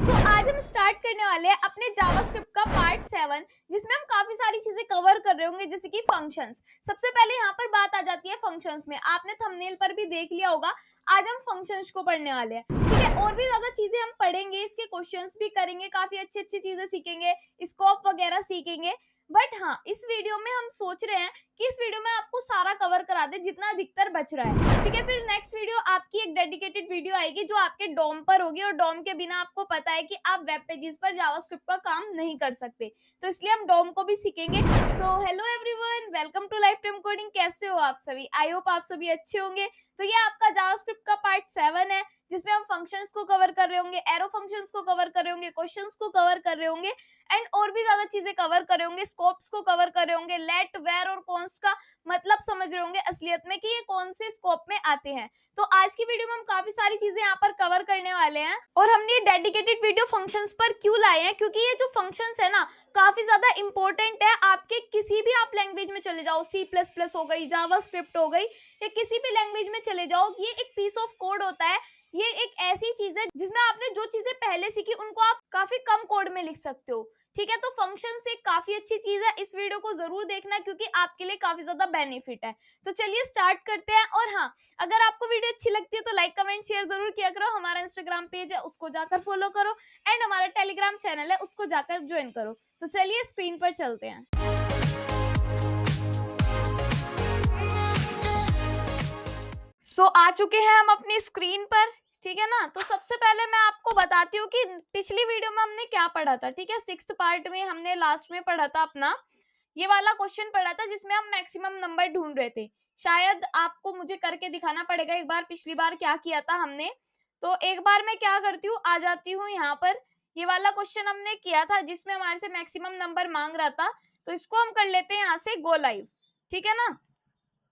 आज हम स्टार्ट करने वाले हैं अपने जावास्क्रिप्ट का पार्ट 7, जिसमें हम काफी सारी चीजें कवर कर रहे होंगे, जैसे कि फंक्शंस। सबसे पहले यहाँ पर बात आ जाती है फंक्शंस में। आपने थंबनेल पर भी देख लिया होगा, आज हम फंक्शंस को पढ़ने वाले हैं। ठीक है, और भी ज्यादा चीजें हम पढ़ेंगे, इसके क्वेश्चंस भी करेंगे, काफी अच्छी अच्छी चीजें सीखेंगे, स्कोप वगैरह सीखेंगे। बट हाँ, इस वीडियो में हम सोच रहे हैं कि इस वीडियो में आपको सारा कवर करा दे जितना अधिकतर बच रहा है। ठीक है, फिर नेक्स्ट वीडियो आपकी एक डेडिकेटेड वीडियो आएगी जो आपके डोम पर होगी, और डोम के बिना आपको पता है कि आप वेब पेजेस पर जावास्क्रिप्ट का काम नहीं कर सकते, तो इसलिए हम डोम को भी सीखेंगे। So hello everyone, welcome to life time coding. कैसे हो आप सभी? आई होप आप सभी अच्छे होंगे। तो ये आपका जावास्क्रिप्ट का पार्ट 7 है, जिसमें हम फंक्शंस को कवर कर रहे होंगे, एरो फंक्शंस को कवर कर रहे होंगे, क्वेश्चंस को कवर कर रहे होंगे, एंड और भी ज्यादा चीजें कवर कर रहे होंगे, स्कोप्स को कवर कर रहे होंगे, लेट, वेर और कॉन्स्ट का मतलब समझ रहे होंगे असलियत में कि ये कौन से स्कोप में आते हैं। तो आज की वीडियो में हम काफी सारी चीजें यहाँ पर कवर करने वाले हैं, और हमने ये डेडिकेटेड वीडियो फंक्शंस पर क्यों लाए हैं, क्योंकि ये जो फंक्शंस है ना, काफी ज्यादा इंपॉर्टेंट है। आपके किसी भी आप लैंग्वेज में चले जाओ, C++ हो गई, जावास्क्रिप्ट हो गई, या किसी भी लैंग्वेज में चले जाओ, ये एक पीस ऑफ कोड होता है। ये एक ऐसी चीज है जिसमें आपने जो चीजें पहले सीखी उनको आप काफी कम कोड में लिख सकते हो। ठीक है, तो फंक्शंस एक काफी अच्छी चीज है, इस वीडियो को जरूर देखना क्योंकि आपके लिए काफी ज्यादा बेनिफिट है। तो चलिए स्टार्ट करते हैं। और हाँ, अगर आपको वीडियो अच्छी लगती है तो लाइक, कमेंट, शेयर जरूर किया करो। हमारा इंस्टाग्राम पेज है, उसको जाकर फॉलो करो, एंड हमारा टेलीग्राम चैनल है, उसको जाकर ज्वाइन करो। तो चलिए स्क्रीन पर चलते हैं। आ चुके हैं हम अपनी स्क्रीन पर। ठीक है ना, तो सबसे पहले मैं आपको बताती हूँ कि पिछली वीडियो में हमने क्या पढ़ा था। ठीक है, 6th पार्ट में हमने लास्ट में पढ़ा था अपना ये वाला क्वेश्चन पढ़ा था, जिसमें हम मैक्सिमम नंबर ढूंढ रहे थे। शायद आपको मुझे करके दिखाना पड़ेगा एक बार, पिछली बार क्या किया था हमने। तो एक बार मैं क्या करती हूँ, आ जाती हूँ यहाँ पर। ये वाला क्वेश्चन हमने किया था जिसमें हमारे से मैक्सिमम नंबर मांग रहा था, तो इसको हम कर लेते हैं यहाँ से गो लाइव। ठीक है ना,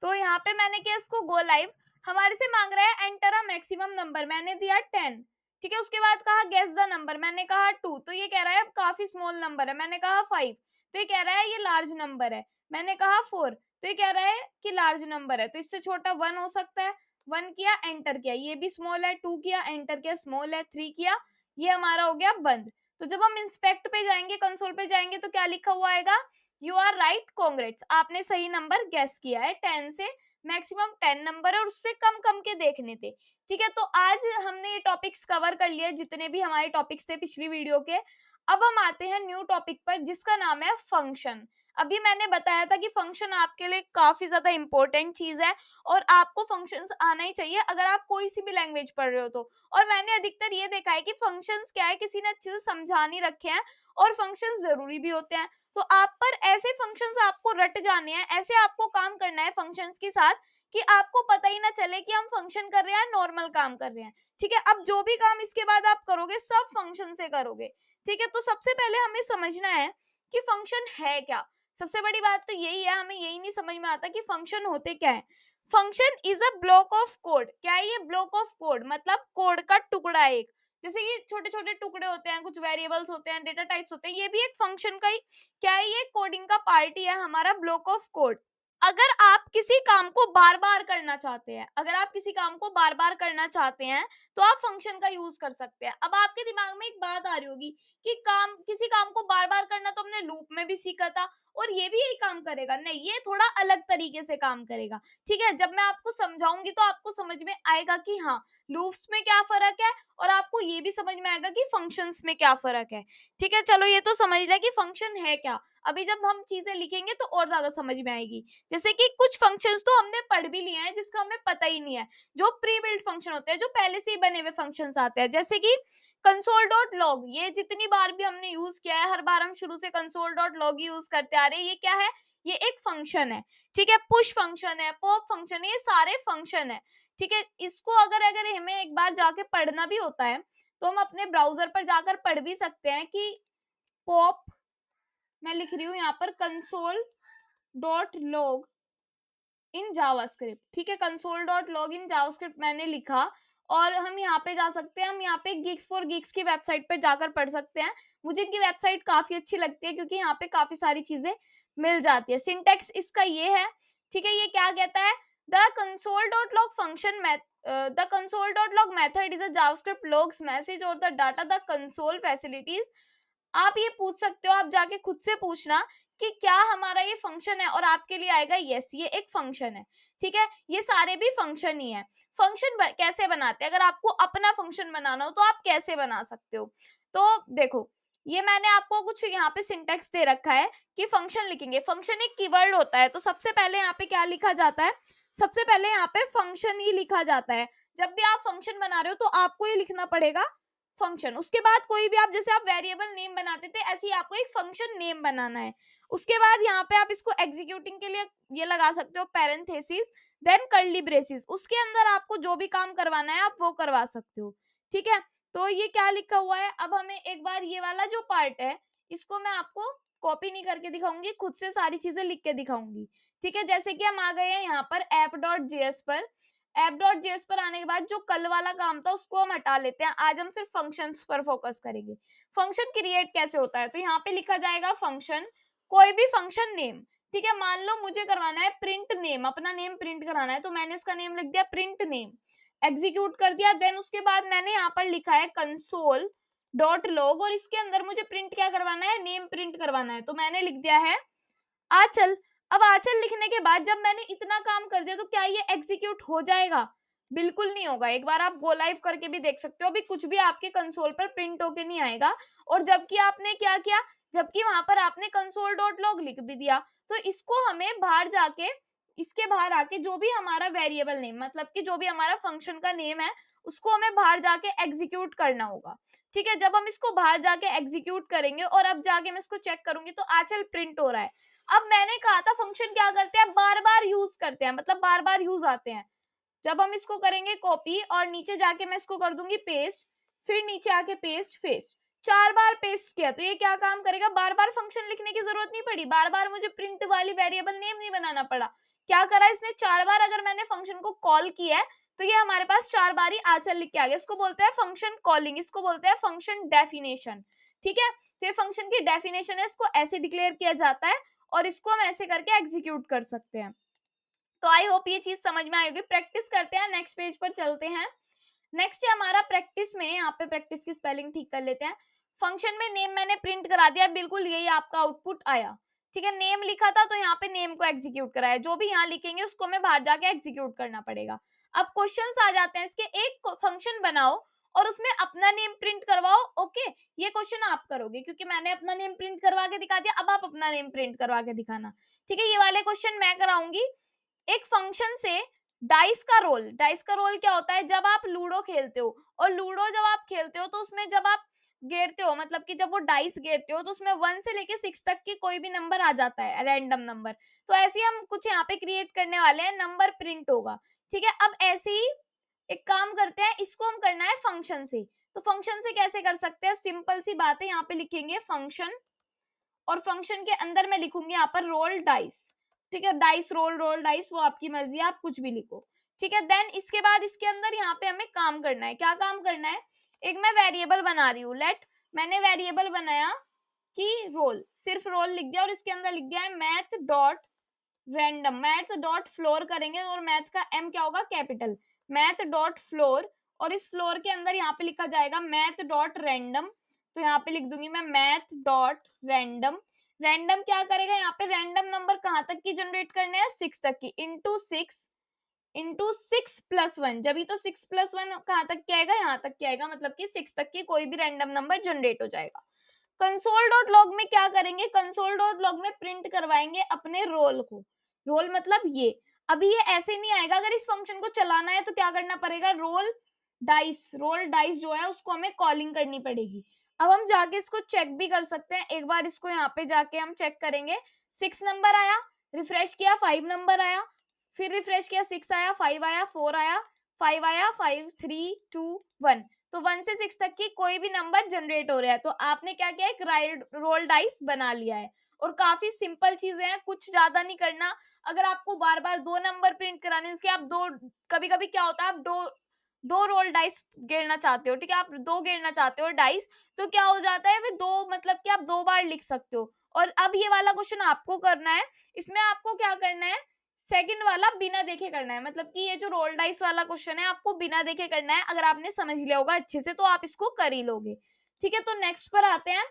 तो यहाँ पे मैंने किया इसको गो लाइव। हमारे से मांग रहा है एंटर अ मैक्सिमम नंबर, मैंने दिया 10। ठीक है, उसके बाद कहा गेस द नंबर, मैंने कहा 2। तो ये कह रहा है काफी स्मॉल नंबर है, मैंने कहा 5। तो ये कह रहा है ये लार्ज नंबर है, मैंने कहा 4। तो ये कह रहा है कि लार्ज नंबर है, तो इससे छोटा 1 हो सकता है। 1 किया, एंटर किया, ये भी स्मॉल है। 2 किया, एंटर किया, स्मॉल है। 3 किया, ये हमारा हो गया बंद। तो जब हम इंस्पेक्ट पे जाएंगे, कंसोल पे जाएंगे, तो क्या लिखा हुआ आएगा, यू आर राइट, कॉन्ग्रेट्स, आपने सही नंबर गेस किया है। 10 से मैक्सिमम 10 नंबर है और उससे कम कम के देखने थे। ठीक है, तो आज हमने ये टॉपिक्स कवर कर लिए, जितने भी हमारे टॉपिक्स थे पिछली वीडियो के। अब हम आते हैं न्यू टॉपिक पर, जिसका नाम है फंक्शन। अभी मैंने बताया था कि फंक्शन आपके लिए काफी ज्यादा इंपॉर्टेंट चीज है, और आपको फंक्शंस आना ही चाहिए अगर आप कोई सी भी लैंग्वेज पढ़ रहे हो तो। और मैंने अधिकतर ये देखा है कि फंक्शंस क्या है, किसी ने अच्छे से समझा नहीं रखे हैं, और फंक्शंस जरूरी भी होते हैं। तो आप पर ऐसे फंक्शंस आपको रट जाने हैं, ऐसे आपको काम करना है फंक्शंस के साथ कि आपको पता ही ना चले कि हम फंक्शन कर रहे हैं, नॉर्मल काम कर रहे हैं। ठीक है, अब जो भी काम इसके बाद आप करोगे सब फंक्शन से करोगे। ठीक है, तो सबसे पहले हमें समझना है कि फंक्शन है क्या। सबसे बड़ी बात तो यही है, हमें यही नहीं समझ में आता कि फंक्शन होते क्या है। Function is a block of code. क्या है ये? ब्लॉक ऑफ कोड, मतलब कोड का टुकड़ा एक। जैसे कि छोटे छोटे टुकड़े होते हैं, कुछ वेरिएबल्स होते हैं, डेटा टाइप्स होते हैं, ये भी एक फंक्शन का ही क्या है, ये कोडिंग का पार्ट ही है हमारा, ब्लॉक ऑफ कोड। अगर आप किसी काम को बार बार करना चाहते हैं, अगर आप किसी काम को बार बार करना चाहते हैं, तो आप फंक्शन का यूज कर सकते हैं। अब आपके दिमाग में एक बात आ रही होगी कि किसी काम को बार बार करना तो हमने लूप में भी सीखा था, और ये भी यही काम करेगा। नहीं, ये थोड़ा अलग तरीके से काम करेगा। ठीक है, जब मैं आपको समझाऊंगी तो आपको समझ में आएगा कि हाँ, लूप्स में क्या फर्क है, और आपको ये भी समझ में आएगा कि फंक्शंस में क्या फर्क है। ठीक है, चलो ये तो समझ लिया कि फंक्शन है क्या। अभी जब हम चीजें लिखेंगे तो और ज्यादा समझ में आएगी। जैसे कि कुछ फंक्शंस तो हमने पढ़ भी लिए हैं जिसका हमें पता ही नहीं है, जो प्री बिल्ट फंक्शन होते हैं, जो पहले से ही बने हुए फंक्शंस आते हैं। जैसे कि कंसोल डॉट लॉग, ये जितनी बार भी हमने यूज किया है, हर बार हम शुरू से कंसोल डॉट लॉग यूज करते आ रहे हैं। ये क्या है? ये एक फंक्शन है। ठीक है, पुश फंक्शन है, पॉप फंक्शन है, ये सारे फंक्शन है। ठीक है, इसको अगर अगर हमें एक बार जाके पढ़ना भी होता है, तो हम अपने ब्राउजर पर जाकर पढ़ भी सकते हैं कि पॉप, मैं लिख रही हूँ यहाँ पर console dot log in JavaScript. ठीक है, console dot log in JavaScript मैंने लिखा, और हम यहाँ पे जा सकते हैं, हम यहाँ पे गिग्स फॉर गिग्स की वेबसाइट पे जाकर पढ़ सकते हैं। मुझे इनकी वेबसाइट काफी अच्छी लगती है क्योंकि यहाँ पे काफी सारी चीजें मिल जाती है। सिंटेक्स इसका ये है। ठीक है, ये क्या कहता है, the console dot log function the console dot log method is a JavaScript logs message और the data the console facilities. आप ये पूछ सकते हो, आप जाके खुद से पूछना कि क्या हमारा ये फंक्शन है, और आपके लिए आएगा यस ये एक फंक्शन है। ठीक है, ये सारे भी फंक्शन ही है। फंक्शन कैसे बनाते हैं, अगर आपको अपना फंक्शन बनाना हो तो आप कैसे बना सकते हो। तो देखो, ये मैंने आपको कुछ यहाँ पे सिंटेक्स दे रखा है कि फंक्शन लिखेंगे। फंक्शन एक कीवर्ड होता है, तो सबसे पहले यहाँ पे क्या लिखा जाता है, सबसे पहले यहाँ पे फंक्शन ही लिखा जाता है। जब भी आप फंक्शन बना रहे हो तो आपको ये लिखना पड़ेगा फंक्शन। उसके बाद कोई भी आप, जैसे आप वेरिएबल नेम बनाते थे, ऐसे ही आपको एक फंक्शन नेम बनाना है। उसके बाद यहाँ पे आप इसको एग्जीक्यूटिंग के लिए ये लगा सकते हो पैरेंथेसिस, देन कर्ली ब्रेसिस, उसके अंदर आपको जो भी काम करवाना है आप वो करवा सकते हो। ठीक है, तो ये क्या लिखा हुआ है, अब हमें एक बार ये वाला जो पार्ट है इसको मैं आपको कॉपी नहीं करके दिखाऊंगी, खुद से सारी चीजें लिख के दिखाऊंगी। ठीक है, जैसे कि हम आ गए हैं यहाँ पर app.js पर। app.js पर आने के बाद जो कल वाला काम था उसको हम हटा लेते हैं, आज हम सिर्फ फंक्शंस पर फोकस करेंगे। फंक्शन क्रिएट कैसे होता है, तो यहाँ पे लिखा जाएगा फंक्शन, कोई भी फंक्शन नेम। ठीक है, मान लो मुझे करवाना है प्रिंट नेम, अपना नेम प्रिंट कराना है, तो मैंने इसका नेम लिख दिया प्रिंट नेम, एग्जीक्यूट कर दिया। देन उसके बाद मैंने यहाँ पर लिखा है कंसोल डॉट लॉग, और इसके अंदर मुझे प्रिंट क्या करवाना है, नेम प्रिंट करवाना है, तो मैंने लिख दिया है आंचल। अब आंचल लिखने के बाद जब मैंने इतना काम कर दिया तो क्या ये एग्जीक्यूट हो जाएगा, बिल्कुल नहीं होगा। एक बार आप गो लाइव करके भी देख सकते हो, अभी कुछ भी आपके कंसोल पर प्रिंट होके नहीं आएगा। और जबकि आपने क्या किया, जबकि वहां पर आपने कंसोल डॉट लॉग लिख भी दिया, तो इसको हमें बाहर जाके, इसके बाहर आके जो भी हमारा वेरिएबल नेम, मतलब कि जो भी हमारा फंक्शन का नेम है, उसको हमें बाहर जाके एग्जीक्यूट करना होगा। ठीक है, जब हम इसको बाहर जाके एग्जीक्यूट करेंगे और अब जाके मैं इसको चेक करूंगी तो आंचल प्रिंट हो रहा है। अब मैंने कहा था फंक्शन क्या करते हैं, बार बार यूज करते हैं, मतलब बार बार यूज आते हैं। जब हम इसको करेंगे कॉपी और नीचे जाके मैं इसको कर दूंगी पेस्ट, फिर नीचे आके पेस्ट पेस्ट, 4 बार पेस्ट किया, तो ये क्या काम करेगा, बार बार फंक्शन लिखने की जरूरत नहीं पड़ी, बार बार मुझे प्रिंट वाली वेरिएबल नेम नहीं बनाना पड़ा। क्या करा इसने, 4 बार अगर मैंने फंक्शन को कॉल किया है तो ये हमारे पास 4 बार ही आंचल लिख के आ गया। इसको बोलते हैं फंक्शन कॉलिंग, इसको बोलते हैं फंक्शन डेफिनेशन। ठीक है, तो ये फंक्शन की डेफिनेशन है, इसको ऐसे डिक्लेयर किया जाता है और इसको हम ऐसे करके एग्जीक्यूट कर सकते हैं। तो आई होप ये चीज समझ में आई होगी। प्रैक्टिस करते हैं, नेक्स्ट पेज पर चलते हैं। नेक्स्ट है हमारा प्रैक्टिस में, यहाँ पे प्रैक्टिस की स्पेलिंग ठीक कर लेते हैं। फंक्शन में नेम मैंने प्रिंट करा दिया, बिल्कुल यही आपका आउटपुट आया। ठीक है, नेम लिखा था तो यहाँ पे नेम को एग्जीक्यूट कराया, जो भी यहाँ लिखेंगे उसको हमें बाहर जाके एग्जीक्यूट करना पड़ेगा। अब क्वेश्चंस आ जाते हैं इसके, एक फंक्शन बनाओ और उसमें अपना नेम प्रिंट करवाओ। ओके, ये क्वेश्चन आप करोगे क्योंकि मैंने अपना नेम प्रिंट करवा के दिखा दिया, अब आप अपना नेम प्रिंट करवा के दिखाना। ठीक है, ये वाले क्वेश्चन मैं कराऊंगी। एक फंक्शन से डाइस का रोल, डाइस का रोल क्या होता है, जब आप लूडो खेलते हो और लूडो जब आप खेलते हो तो उसमें जब आप गेरते हो, मतलब कि जब वो डाइस गेरते हो तो उसमें 1 से लेके 6 तक की कोई भी नंबर आ जाता है, रैंडम नंबर। तो ऐसे ही हम कुछ यहाँ पे क्रिएट करने वाले हैं, नंबर प्रिंट होगा। ठीक है, अब ऐसे ही एक काम करते हैं, इसको हम करना है फंक्शन से। तो फंक्शन से कैसे कर सकते हैं, सिंपल सी बात है, यहाँ पे लिखेंगे फंक्शन और फंक्शन के अंदर मैं लिखूंगी यहाँ पर रोल डाइस। ठीक है, डाइस रोल, रोल डाइस, वो आपकी मर्जी है, आप कुछ भी लिखो। ठीक है, देन इसके बाद इसके अंदर यहाँ पे हमें काम करना है। क्या काम करना है, एक मैं वेरिएबल बना रही हूँ, लेट, मैंने वेरिएबल बनाया कि रोल, सिर्फ रोल लिख दिया और इसके अंदर लिख दिया है math dot random, math dot floor करेंगे और मैथ का एम क्या होगा, कैपिटल, मैथ डॉट फ्लोर। और इस फ्लोर के अंदर यहाँ पे लिखा जाएगा मैथ डॉट रैंडम, तो यहाँ पे लिख दूंगी मैं मैथ डॉट रैंडम। रैंडम क्या करेगा, यहाँ पे रैंडम नंबर कहाँ तक की जनरेट करने हैं, 6 तक की, इंटू 6+1, जब ही तो 6+1 कहाँ तक क्या आएगा, यहाँ तक क्या आएगा, मतलब कि 6 तक की कोई भी रैंडम नंबर जनरेट हो जाएगा। कंसोल डॉट लॉग में क्या करेंगे, कंसोल डॉट लॉग में प्रिंट करवाएंगे अपने रोल को। रोल मतलब ये, अभी ये ऐसे नहीं आएगा, अगर इस फंक्शन को चलाना है तो क्या करना पड़ेगा, रोल डाइस, रोल डाइस जो है उसको हमें कॉलिंग करनी पड़ेगी। अब हम जाके इसको चेक भी कर सकते हैं, एक बार इसको यहाँ पे जाके हम चेक करेंगे। 6 नंबर आया, रिफ्रेश किया 5 नंबर आया, फिर रिफ्रेश किया 6 आया, 5 आया, 4 आया, 5 आया, 5 3 2 1, तो 1 से 6 तक की कोई भी नंबर जनरेट हो रहा है। तो आपने क्या किया, एक रोल डाइस बना लिया है। और काफी सिंपल चीजें हैं, कुछ ज्यादा नहीं करना। अगर आपको बार बार 2 नंबर प्रिंट कराने, इसके आप दो, कभी कभी क्या होता है, आप दो दो रोल डाइस गिरना चाहते हो, ठीक है, आप 2 गिरना चाहते हो डाइस, तो क्या हो जाता है, वे 2 मतलब कि आप 2 बार लिख सकते हो। और अब ये वाला क्वेश्चन आपको करना है, इसमें आपको क्या करना है, सेकंड वाला बिना देखे करना है, मतलब कि ये जो रोल डाइस वाला क्वेश्चन है आपको बिना देखे करना है। अगर आपने समझ लिया होगा अच्छे से तो आप इसको कर ही लोगे। ठीक है, तो नेक्स्ट पर आते हैं।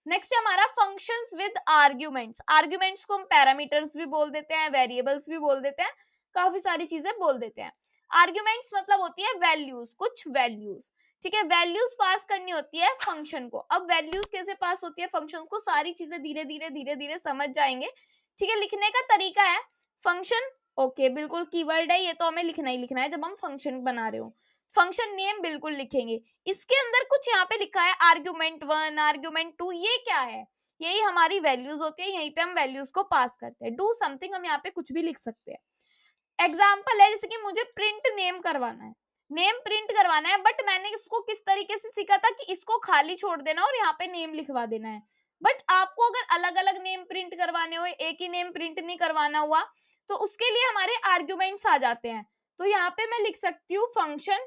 नेक्स्ट है हमारा फंक्शंस विद आर्ग्यूमेंट्स। आर्ग्यूमेंट्स को हम पैरामीटर्स भी बोल देते हैं, वेरिएबल्स भी बोल देते हैं, काफी सारी चीजें बोल देते हैं। आर्ग्यूमेंट्स मतलब होती है वैल्यूज, कुछ वैल्यूज। ठीक है, वैल्यूज पास करनी होती है फंक्शन को। अब वैल्यूज कैसे पास होती है फंक्शंस को, सारी चीजें धीरे धीरे समझ जाएंगे। ठीक है, लिखने का तरीका है फंक्शन। ओके, बिल्कुल कीवर्ड है ये, तो हमें लिखना ही लिखना है जब हम फंक्शन बना रहे हो। फंक्शन नेम बिल्कुल लिखेंगे। इसके अंदर कुछ यहाँ पे लिखा है आर्ग्यूमेंट 1, आर्ग्यूमेंट 2, ये क्या है? यही हमारी वैल्यूज होती है, यहीं पे हम वैल्यूज को पास करते हैं। डू समथिंग हम यहाँ पे कुछ भी लिख सकते हैं। एग्जाम्पल है जैसे कि मुझे प्रिंट नेम करवाना है, नेम प्रिंट करवाना है, बट मैंने इसको किस तरीके से सीखा था कि इसको खाली छोड़ देना और यहाँ पे नेम लिखवा देना है। बट आपको अगर अलग अलग नेम प्रिंट करवाने हो, एक ही नेम प्रिंट नहीं करवाना हुआ, तो उसके लिए हमारे आर्ग्यूमेंट्स आ जाते हैं। तो यहाँ पे मैं लिख सकती हूँ फंक्शन,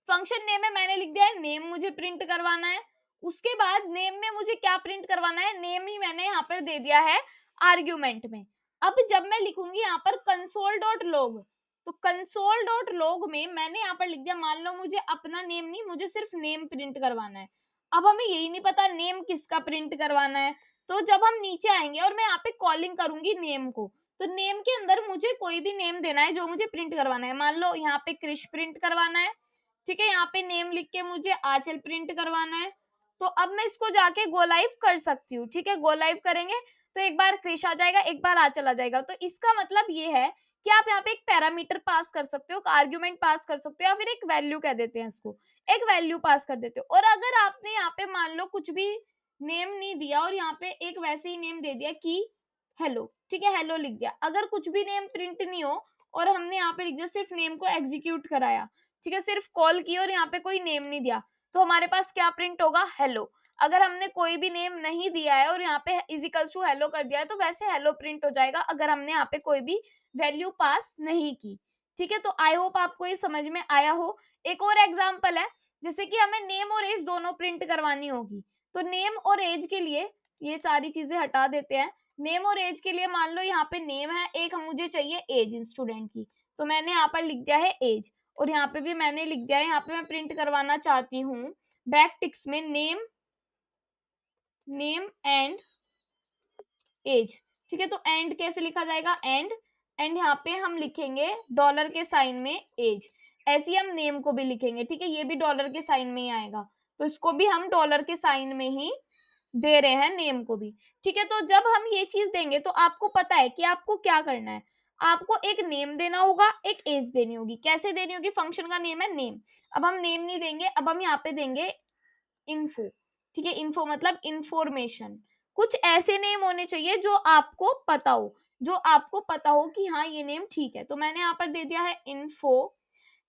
फंक्शन नेम में मैंने लिख दिया है नेम मुझे प्रिंट करवाना है। उसके बाद नेम में मुझे क्या प्रिंट करवाना है, नेम ही मैंने यहाँ पर दे दिया है आर्ग्यूमेंट में। अब जब मैं लिखूंगी यहाँ पर कंसोल डॉट लॉग, तो कंसोल डॉट लॉग में मैंने यहाँ पर लिख दिया, मान लो मुझे अपना नेम नहीं, मुझे सिर्फ नेम प्रिंट करवाना है। अब हमें यही नहीं पता नेम किसका प्रिंट करवाना है, तो जब हम नीचे आएंगे और मैं यहाँ पे कॉलिंग करूंगी नेम को, तो नेम के अंदर मुझे कोई भी नेम देना है जो मुझे प्रिंट करवाना है। मान लो यहाँ पे क्रिश प्रिंट करवाना है। ठीक है, यहाँ पे नेम लिख के मुझे आंचल प्रिंट करवाना है। तो अब मैं इसको जाके गो लाइव कर सकती हूँ। ठीक है, गो लाइव करेंगे तो एक बार क्रिश आ जाएगा, एक बार आंचल आ जाएगा। तो इसका मतलब ये है कि आप यहाँ पे एक पैरामीटर पास कर सकते हो, आर्ग्यूमेंट पास कर सकते हो, या फिर एक वैल्यू कह देते हैं इसको, एक वैल्यू पास कर देते हो। और अगर आपने यहाँ पे मान लो कुछ भी नेम नहीं दिया और यहाँ पे एक वैसे ही नेम दे दिया कि हेलो, ठीक है, हेलो लिख दिया, अगर कुछ भी नेम प्रिंट नहीं हो और हमने यहाँ पे लिख दिया सिर्फ नेम को एग्जीक्यूट कराया, ठीक है, सिर्फ कॉल की और यहाँ पे कोई नेम नहीं दिया, तो हमारे पास क्या प्रिंट होगा, हेलो। अगर हमने कोई भी नेम नहीं दिया है और यहाँ पे इजिकल्स टू हेलो कर दिया है, तो वैसे हेलो प्रिंट हो जाएगा, अगर हमने यहाँ पे कोई भी वैल्यू पास नहीं की। ठीक है, तो आई होप आपको ये समझ में आया हो। एक और एग्जाम्पल है, जैसे कि हमें नेम और एज दोनों प्रिंट करवानी होगी, तो नेम और एज के लिए ये सारी चीजें हटा देते हैं। नेम और एज के लिए मान लो यहाँ पे नेम है, एक मुझे चाहिए एज स्टूडेंट की, तो मैंने यहाँ पर लिख दिया है एज, और यहाँ पे भी मैंने लिख दिया है, यहाँ पे मैं प्रिंट करवाना चाहती हूँ बैक टिक्स में नेम, नेम एंड एज। ठीक है, तो एंड कैसे लिखा जाएगा, एंड, एंड यहाँ पे हम लिखेंगे डॉलर के साइन में एज। ऐसे ही हम नेम को भी लिखेंगे। ठीक है, ये भी डॉलर के साइन में ही आएगा, तो इसको भी हम डॉलर के साइन में ही दे रहे हैं, नेम को भी। ठीक है, तो जब हम ये चीज देंगे तो आपको पता है कि आपको क्या करना है, आपको एक नेम देना होगा, एक एज देनी होगी। कैसे देनी होगी, फंक्शन का नेम है नेम, अब हम नेम नहीं देंगे, अब हम यहाँ पे देंगे इन्फो। ठीक है, इन्फो मतलब इंफॉर्मेशन। कुछ ऐसे नेम होने चाहिए जो आपको पता हो, जो आपको पता हो कि हाँ ये नेम ठीक है। तो मैंने यहाँ पर दे दिया है इन्फो।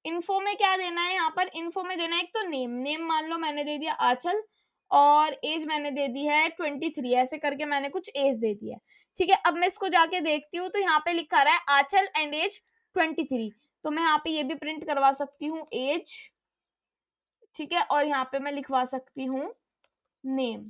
इन्फो में क्या देना है, यहाँ पर इन्फो में देना है एक तो नेम, नेम मान लो मैंने दे दिया आंचल, और एज मैंने दे दी है 23, ऐसे करके मैंने कुछ एज दे दी है। ठीक है, अब मैं इसको जाके देखती हूँ तो यहाँ पे लिखा रहा है आंचल एंड एज 23, तो मैं यहाँ पे ये भी प्रिंट करवा सकती हूँ एज। ठीक है, और यहाँ पे मैं लिखवा सकती हूँ नेम।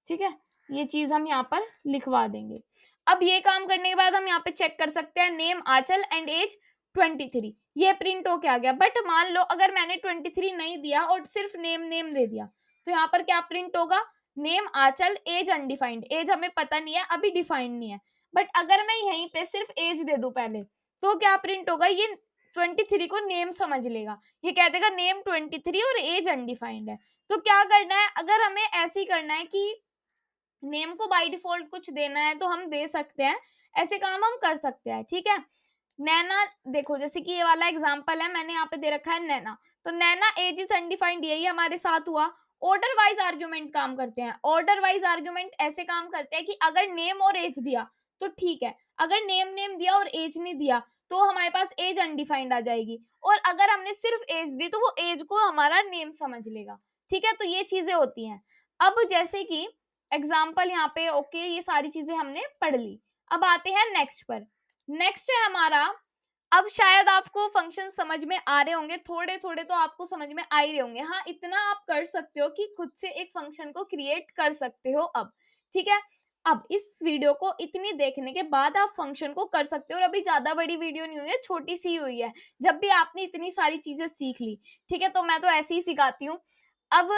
ठीक है, ये चीज हम यहाँ पर लिखवा देंगे। अब ये काम करने के बाद हम यहाँ पे चेक कर सकते हैं नेम आंचल एंड एज 23, ये प्रिंट हो क्या गया। बट मान लो अगर मैंने 23 नहीं दिया और सिर्फ नेम नेम दे दिया, तो यहाँ पर क्या प्रिंट होगा, नेम आंचल एज अनडिफाइंड। एज हमें पता नहीं है, अभी डिफाइंड नहीं है। बट अगर मैं यहीं पे सिर्फ एज दे दूं पहले, तो क्या प्रिंट होगा, ये 23 को नेम समझ लेगा, ये कह देगा नेम 23 और एज अनडिफाइंड है। तो क्या करना है, अगर हमें ऐसे ही करना है कि नेम को बाय डिफॉल्ट कुछ देना है तो हम दे सकते हैं, ऐसे काम हम कर सकते हैं। ठीक है, नैना देखो, जैसे कि ये वाला एग्जांपल है, मैंने यहाँ पे दे रखा है नैना, तो नैना एज इज अनडिफाइंड, यही हमारे साथ हुआ। ऑर्डर वाइज आर्ग्यूमेंट काम करते हैं, ऑर्डर वाइज आर्ग्यूमेंट ऐसे काम करते हैं कि अगर नेम और एज दिया तो ठीक है, अगर नेम नेम दिया और एज नहीं दिया तो हमारे पास एज अनडिफाइंड आ जाएगी, और अगर हमने सिर्फ एज दी तो वो एज को हमारा नेम समझ लेगा। ठीक है, तो ये चीजें होती हैं। अब जैसे कि एग्जाम्पल यहाँ पे ओके, ये सारी चीजें हमने पढ़ ली। अब आते हैं नेक्स्ट पर। नेक्स्ट है हमारा, अब शायद आपको फंक्शन समझ में आ रहे होंगे, थोड़े थोड़े तो आपको समझ में आ ही रहे होंगे। हाँ, इतना आप कर सकते हो कि खुद से एक फंक्शन को क्रिएट कर सकते हो अब। ठीक है, अब इस वीडियो को इतनी देखने के बाद आप फंक्शन को कर सकते हो, और अभी ज्यादा बड़ी वीडियो नहीं हुई है, छोटी सी हुई है। जब भी आपने इतनी सारी चीजें सीख ली, ठीक है, तो मैं तो ऐसे ही सिखाती हूँ। अब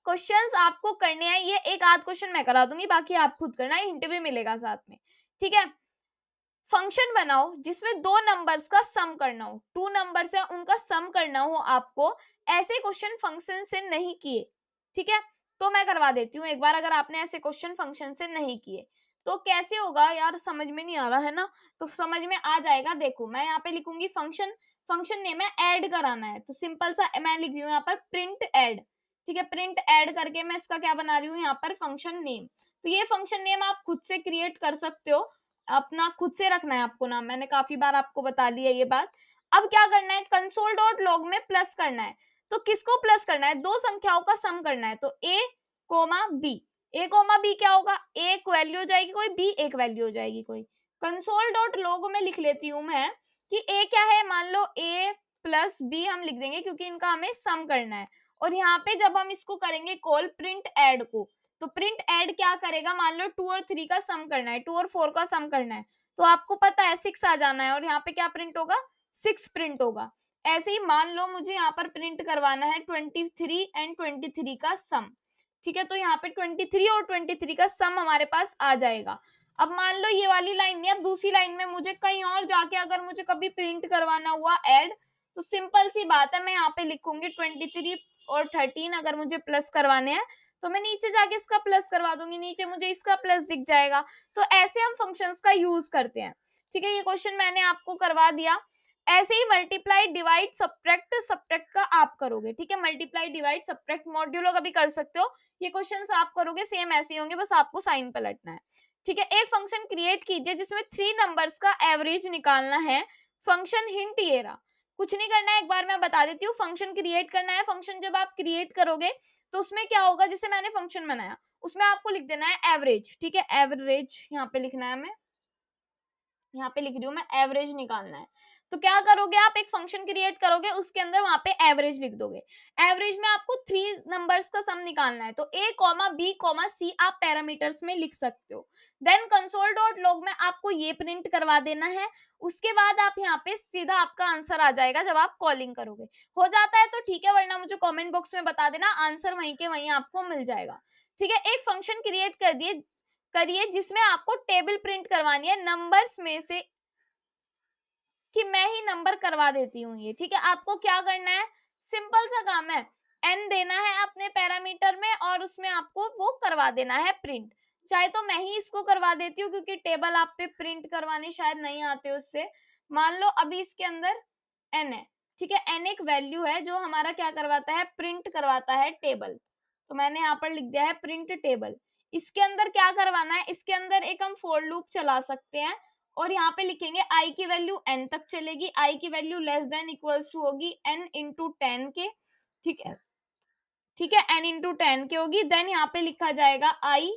क्वेश्चंस आपको करने हैं, ये एक आध क्वेश्चन मैं करा दूंगी, बाकी आप खुद करना, हिंट भी मिलेगा साथ में, ठीक है। फंक्शन बनाओ जिसमें दो नंबर्स का सम करना हो, टू नंबर्स है उनका सम करना हो आपको। ऐसे क्वेश्चन फंक्शन से नहीं किए, ठीक है, तो मैं करवा देती हूँ एक बार। अगर आपने ऐसे क्वेश्चन फंक्शन से नहीं किए तो कैसे होगा यार, समझ में नहीं आ रहा है ना, तो समझ में आ जाएगा। देखो मैं यहाँ पे लिखूंगी फंक्शन, फंक्शन नेम है ऐड कराना है, तो सिंपल सा मैं लिख रही हूँ यहाँ पर प्रिंट ऐड, ठीक है। प्रिंट ऐड करके मैं इसका क्या बना रही हूँ यहाँ पर, फंक्शन नेम। तो ये फंक्शन नेम आप खुद से क्रिएट कर सकते हो, अपना खुद से रखना है आपको नाम, मैंने काफी बार आपको बता लिया ये बात। अब क्या करना है, कंसोल डॉट लॉग में प्लस करना है। तो किसको प्लस करना है, दो संख्याओं का सम करना है, तो ए कोमा बी। ए कोमा बी क्या होगा, ए एक वैल्यू हो जाएगी कोई, बी एक वैल्यू हो जाएगी कोई। कंसोल डॉट लॉग में लिख लेती हूँ मैं कि ए क्या है, मान लो ए प्लस बी हम लिख देंगे क्योंकि इनका हमें सम करना है। और यहाँ पे जब हम इसको करेंगे कॉल प्रिंट ऐड को, तो प्रिंट ऐड क्या करेगा, मान लो 2 और 3 का सम करना है, 2 और 4 का सम करना है, तो आपको पता है 6 आ जाना है, और यहाँ पे क्या प्रिंट होगा, 6 प्रिंट होगा। ऐसे ही मान लो मुझे यहाँ पर प्रिंट करवाना है 23 एंड 23 का सम, ठीक है, तो यहाँ पे 23 और 23 का सम हमारे पास आ जाएगा। अब मान लो ये वाली लाइन नहीं, अब दूसरी लाइन में मुझे कहीं और जाके अगर मुझे कभी प्रिंट करवाना हुआ ऐड, तो सिंपल सी बात है, मैं यहाँ पे लिखूंगी 23 और 13 अगर मुझे प्लस करवाने हैं, तो मैं नीचे जाके इसका प्लस करवा दूंगी, नीचे मुझे इसका प्लस दिख जाएगा। तो ऐसे हम फंक्शंस का यूज करते हैं, ठीक है। ये क्वेश्चन मैंने आपको करवा दिया। ऐसे ही मल्टीप्लाई डिवाइड सब्ट्रैक्ट, सब्ट्रैक्ट का आप करोगे, ठीक है, मल्टीप्लाई डिवाइड सब्ट्रैक्ट मॉड्यूलो का भी कर सकते हो। ये क्वेश्चंस आप करोगे सेम ऐसे ही होंगे, बस आपको साइन पलटना है, ठीक है। एक फंक्शन क्रिएट कीजिए जिसमें 3 नंबर्स का एवरेज निकालना है। फंक्शन हिंट ये रहा, कुछ नहीं करना है, एक बार मैं बता देती हूँ। फंक्शन क्रिएट करना है, फंक्शन जब आप क्रिएट करोगे तो उसमें क्या होगा, जैसे मैंने फंक्शन बनाया उसमें आपको लिख देना है एवरेज, ठीक है, एवरेज यहाँ पे लिखना है, मैं यहाँ पे लिख रही हूँ, मैं एवरेज निकालना है। तो क्या करोगे, आप एक फंक्शन क्रिएट करोगे, उसके अंदर वहां पे एवरेज लिख दोगे। एवरेज में आपको 3 नंबर्स का सम निकालना है, तो ए कॉमा बी कॉमा सी आप पैरामीटर्स में लिख सकते हो। देन कंसोल डॉट लॉग में आपको ये प्रिंट करवा देना है। उसके बाद आप यहाँ पे सीधा आपका आंसर आ जाएगा जब आप कॉलिंग करोगे। हो जाता है तो ठीक है, वरना मुझे कॉमेंट बॉक्स में बता देना, आंसर वहीं के वहीं आपको मिल जाएगा, ठीक है। एक फंक्शन क्रिएट कर दिए करिए जिसमें आपको टेबल प्रिंट करवानी है नंबर्स में से, कि मैं ही नंबर करवा देती हूँ ये, ठीक है। आपको क्या करना है, सिंपल सा काम है, एन देना है अपने पैरामीटर में और उसमें आपको वो करवा देना है प्रिंट। चाहे तो मैं ही इसको करवा देती हूँ क्योंकि टेबल आप पे प्रिंट करवाने शायद नहीं आते उससे। मान लो अभी इसके अंदर एन है, ठीक है, एन एक वैल्यू है जो हमारा क्या करवाता है, प्रिंट करवाता है टेबल। तो मैंने यहाँ पर लिख दिया है प्रिंट टेबल। इसके अंदर क्या करवाना है, इसके अंदर एक हम फॉर लूप चला सकते हैं और यहाँ पे लिखेंगे आई की वैल्यू एन तक चलेगी, आई की value less than equals to होगी एन इंटू 10 के, ठीक है, ठीक है, एन इंटू 10 के होगी। देन यहाँ पे लिखा जाएगा I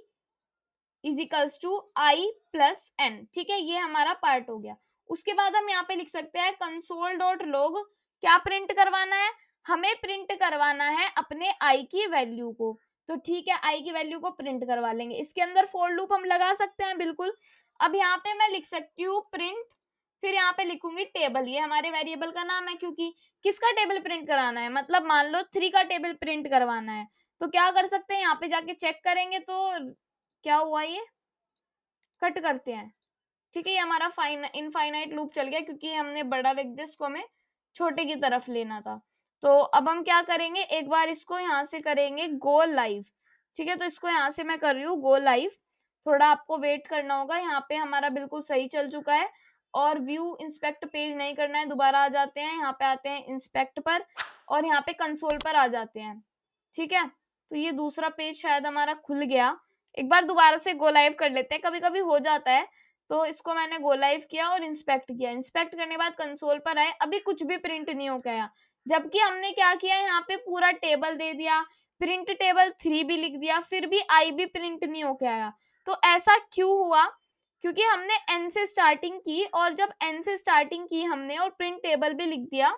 is equals to I plus N, ठीक है, ये हमारा पार्ट हो गया। उसके बाद हम यहाँ पे लिख सकते हैं कंसोल डॉट लॉग, क्या प्रिंट करवाना है, हमें प्रिंट करवाना है अपने आई की वैल्यू को। तो ठीक है, आई की वैल्यू को प्रिंट करवा लेंगे। इसके अंदर फॉर लूप हम लगा सकते हैं बिल्कुल। अब यहाँ पे मैं लिख सकती हूँ प्रिंट, फिर यहाँ पे लिखूंगी टेबल, ये हमारे वेरिएबल का नाम है क्योंकि किसका टेबल प्रिंट कराना है, मतलब मान लो 3 का टेबल प्रिंट करवाना है। तो क्या कर सकते हैं, यहाँ पे जाके चेक करेंगे तो क्या हुआ, ये कट करते हैं, ठीक है, ये हमारा इनफाइनाइट लूप चल गया क्योंकि हमने बड़ा लिख दिया, इसको हमें छोटे की तरफ लेना था। तो अब हम क्या करेंगे, एक बार इसको यहाँ से करेंगे गो लाइव, ठीक है, तो इसको यहाँ से मैं कर रही हूँ गो लाइव। थोड़ा आपको वेट करना होगा, यहाँ पे हमारा बिल्कुल सही चल चुका है। और व्यू इंस्पेक्ट पेज नहीं करना है, दोबारा आ जाते हैं, यहाँ पे आते हैं इंस्पेक्ट पर और यहाँ पे कंसोल पर आ जाते हैं, ठीक है। तो ये दूसरा पेज शायद हमारा खुल गया, एक बार दोबारा से गो लाइव कर लेते हैं, कभी कभी हो जाता है। तो इसको मैंने गो लाइव किया और इंस्पेक्ट किया, इंस्पेक्ट करने के बाद कंसोल पर आए, अभी कुछ भी प्रिंट नहीं हो गया, जबकि हमने क्या किया, यहाँ पे पूरा टेबल दे दिया, प्रिंट टेबल 3 भी लिख दिया, फिर भी आई भी प्रिंट नहीं हो गया। तो ऐसा क्यों हुआ, क्योंकि हमने एन से स्टार्टिंग की और जब एन से स्टार्टिंग की हमने और प्रिंट टेबल भी लिख दिया,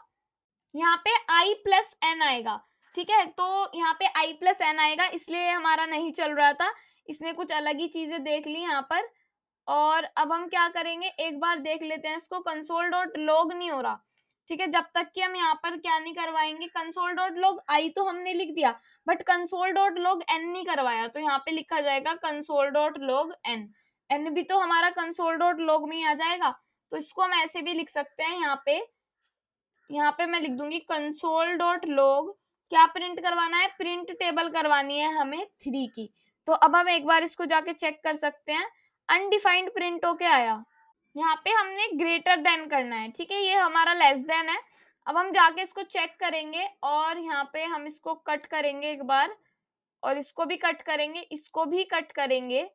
यहाँ पे आई प्लस एन आएगा। ठीक है, तो यहाँ पे आई प्लस एन आएगा, इसलिए हमारा नहीं चल रहा था, इसने कुछ अलग ही चीजें देख ली यहाँ पर। और अब हम क्या करेंगे, एक बार देख लेते हैं इसको, कंसोल डॉट लॉग नहीं हो रहा, ठीक है, जब तक कि हम यहाँ पर क्या नहीं करवाएंगे, कंसोल डॉट लॉग आई तो हमने लिख दिया, but console dot log n नहीं करवाया, तो यहाँ पे लिखा जाएगा console dot log n. N भी तो हमारा कंसोल डॉट लॉग में ही आ जाएगा, तो इसको हम ऐसे भी लिख सकते हैं, यहाँ पे मैं लिख दूंगी कंसोल डॉट लॉग, क्या प्रिंट करवाना है, प्रिंट टेबल करवानी है हमें 3 की। तो अब हम एक बार इसको जाके चेक कर सकते हैं, अनडिफाइंड प्रिंट होके आया। यहाँ पे हमने ग्रेटर देन करना है, ठीक है, ये हमारा लेस देन है। अब हम जाके इसको चेक करेंगे और यहाँ पे हम इसको कट करेंगे एक बार, और इसको भी कट करेंगे, इसको भी कट करेंगे।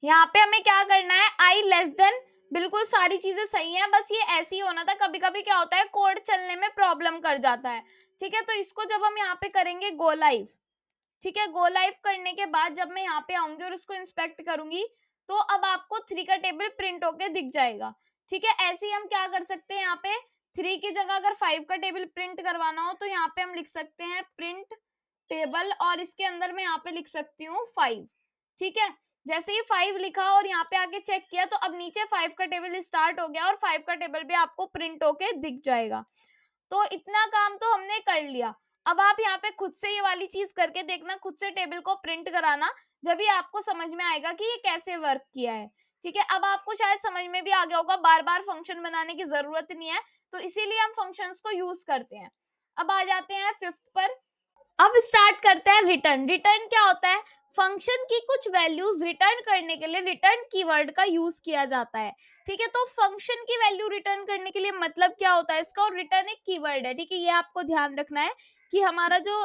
यहाँ पे हमें क्या करना है, आई लेस देन, बिल्कुल सारी चीजें सही हैं, बस ये ऐसे ही होना था, कभी कभी क्या होता है कोड चलने में प्रॉब्लम कर जाता है, ठीक है। तो इसको जब हम यहाँ पे करेंगे गो लाइव, ठीक है, गो लाइव करने के बाद जब मैं यहाँ पे आऊंगी और इसको इंस्पेक्ट करूंगी, तो अब आपको 3 का टेबल प्रिंट होके दिख जाएगा, ठीक है। ऐसे ही हम क्या कर सकते हैं, यहाँ पे 3 की जगह अगर 5 का टेबल प्रिंट करवाना हो, तो यहाँ पे हम लिख सकते हैं प्रिंट टेबल, और इसके अंदर मैं यहाँ पे लिख सकती हूँ 5, ठीक है। जैसे ही 5 लिखा और यहाँ पे आके चेक किया, तो अब नीचे 5 का टेबल स्टार्ट हो गया और 5 का टेबल भी आपको प्रिंट होके दिख जाएगा। तो इतना काम तो हमने कर लिया। अब आप यहाँ पे खुद से ये वाली चीज करके देखना, खुद से टेबल को प्रिंट कराना, जब भी आपको समझ में आएगा कि ये कैसे वर्क किया है, ठीक है। अब आपको शायद समझ में भी आ गया होगा, बार बार फंक्शन बनाने की जरूरत नहीं है, तो इसीलिए हम फंक्शंस को यूज करते हैं। अब आ जाते हैं 5th पर। अब स्टार्ट करते हैं रिटर्न। रिटर्न क्या होता है, फंक्शन की कुछ वैल्यूज रिटर्न करने के लिए रिटर्न कीवर्ड का यूज किया जाता है, ठीक है। तो फंक्शन की वैल्यू रिटर्न करने के लिए मतलब क्या होता है इसका, और रिटर्न एक कीवर्ड है, ठीक है, ये आपको ध्यान रखना है कि हमारा जो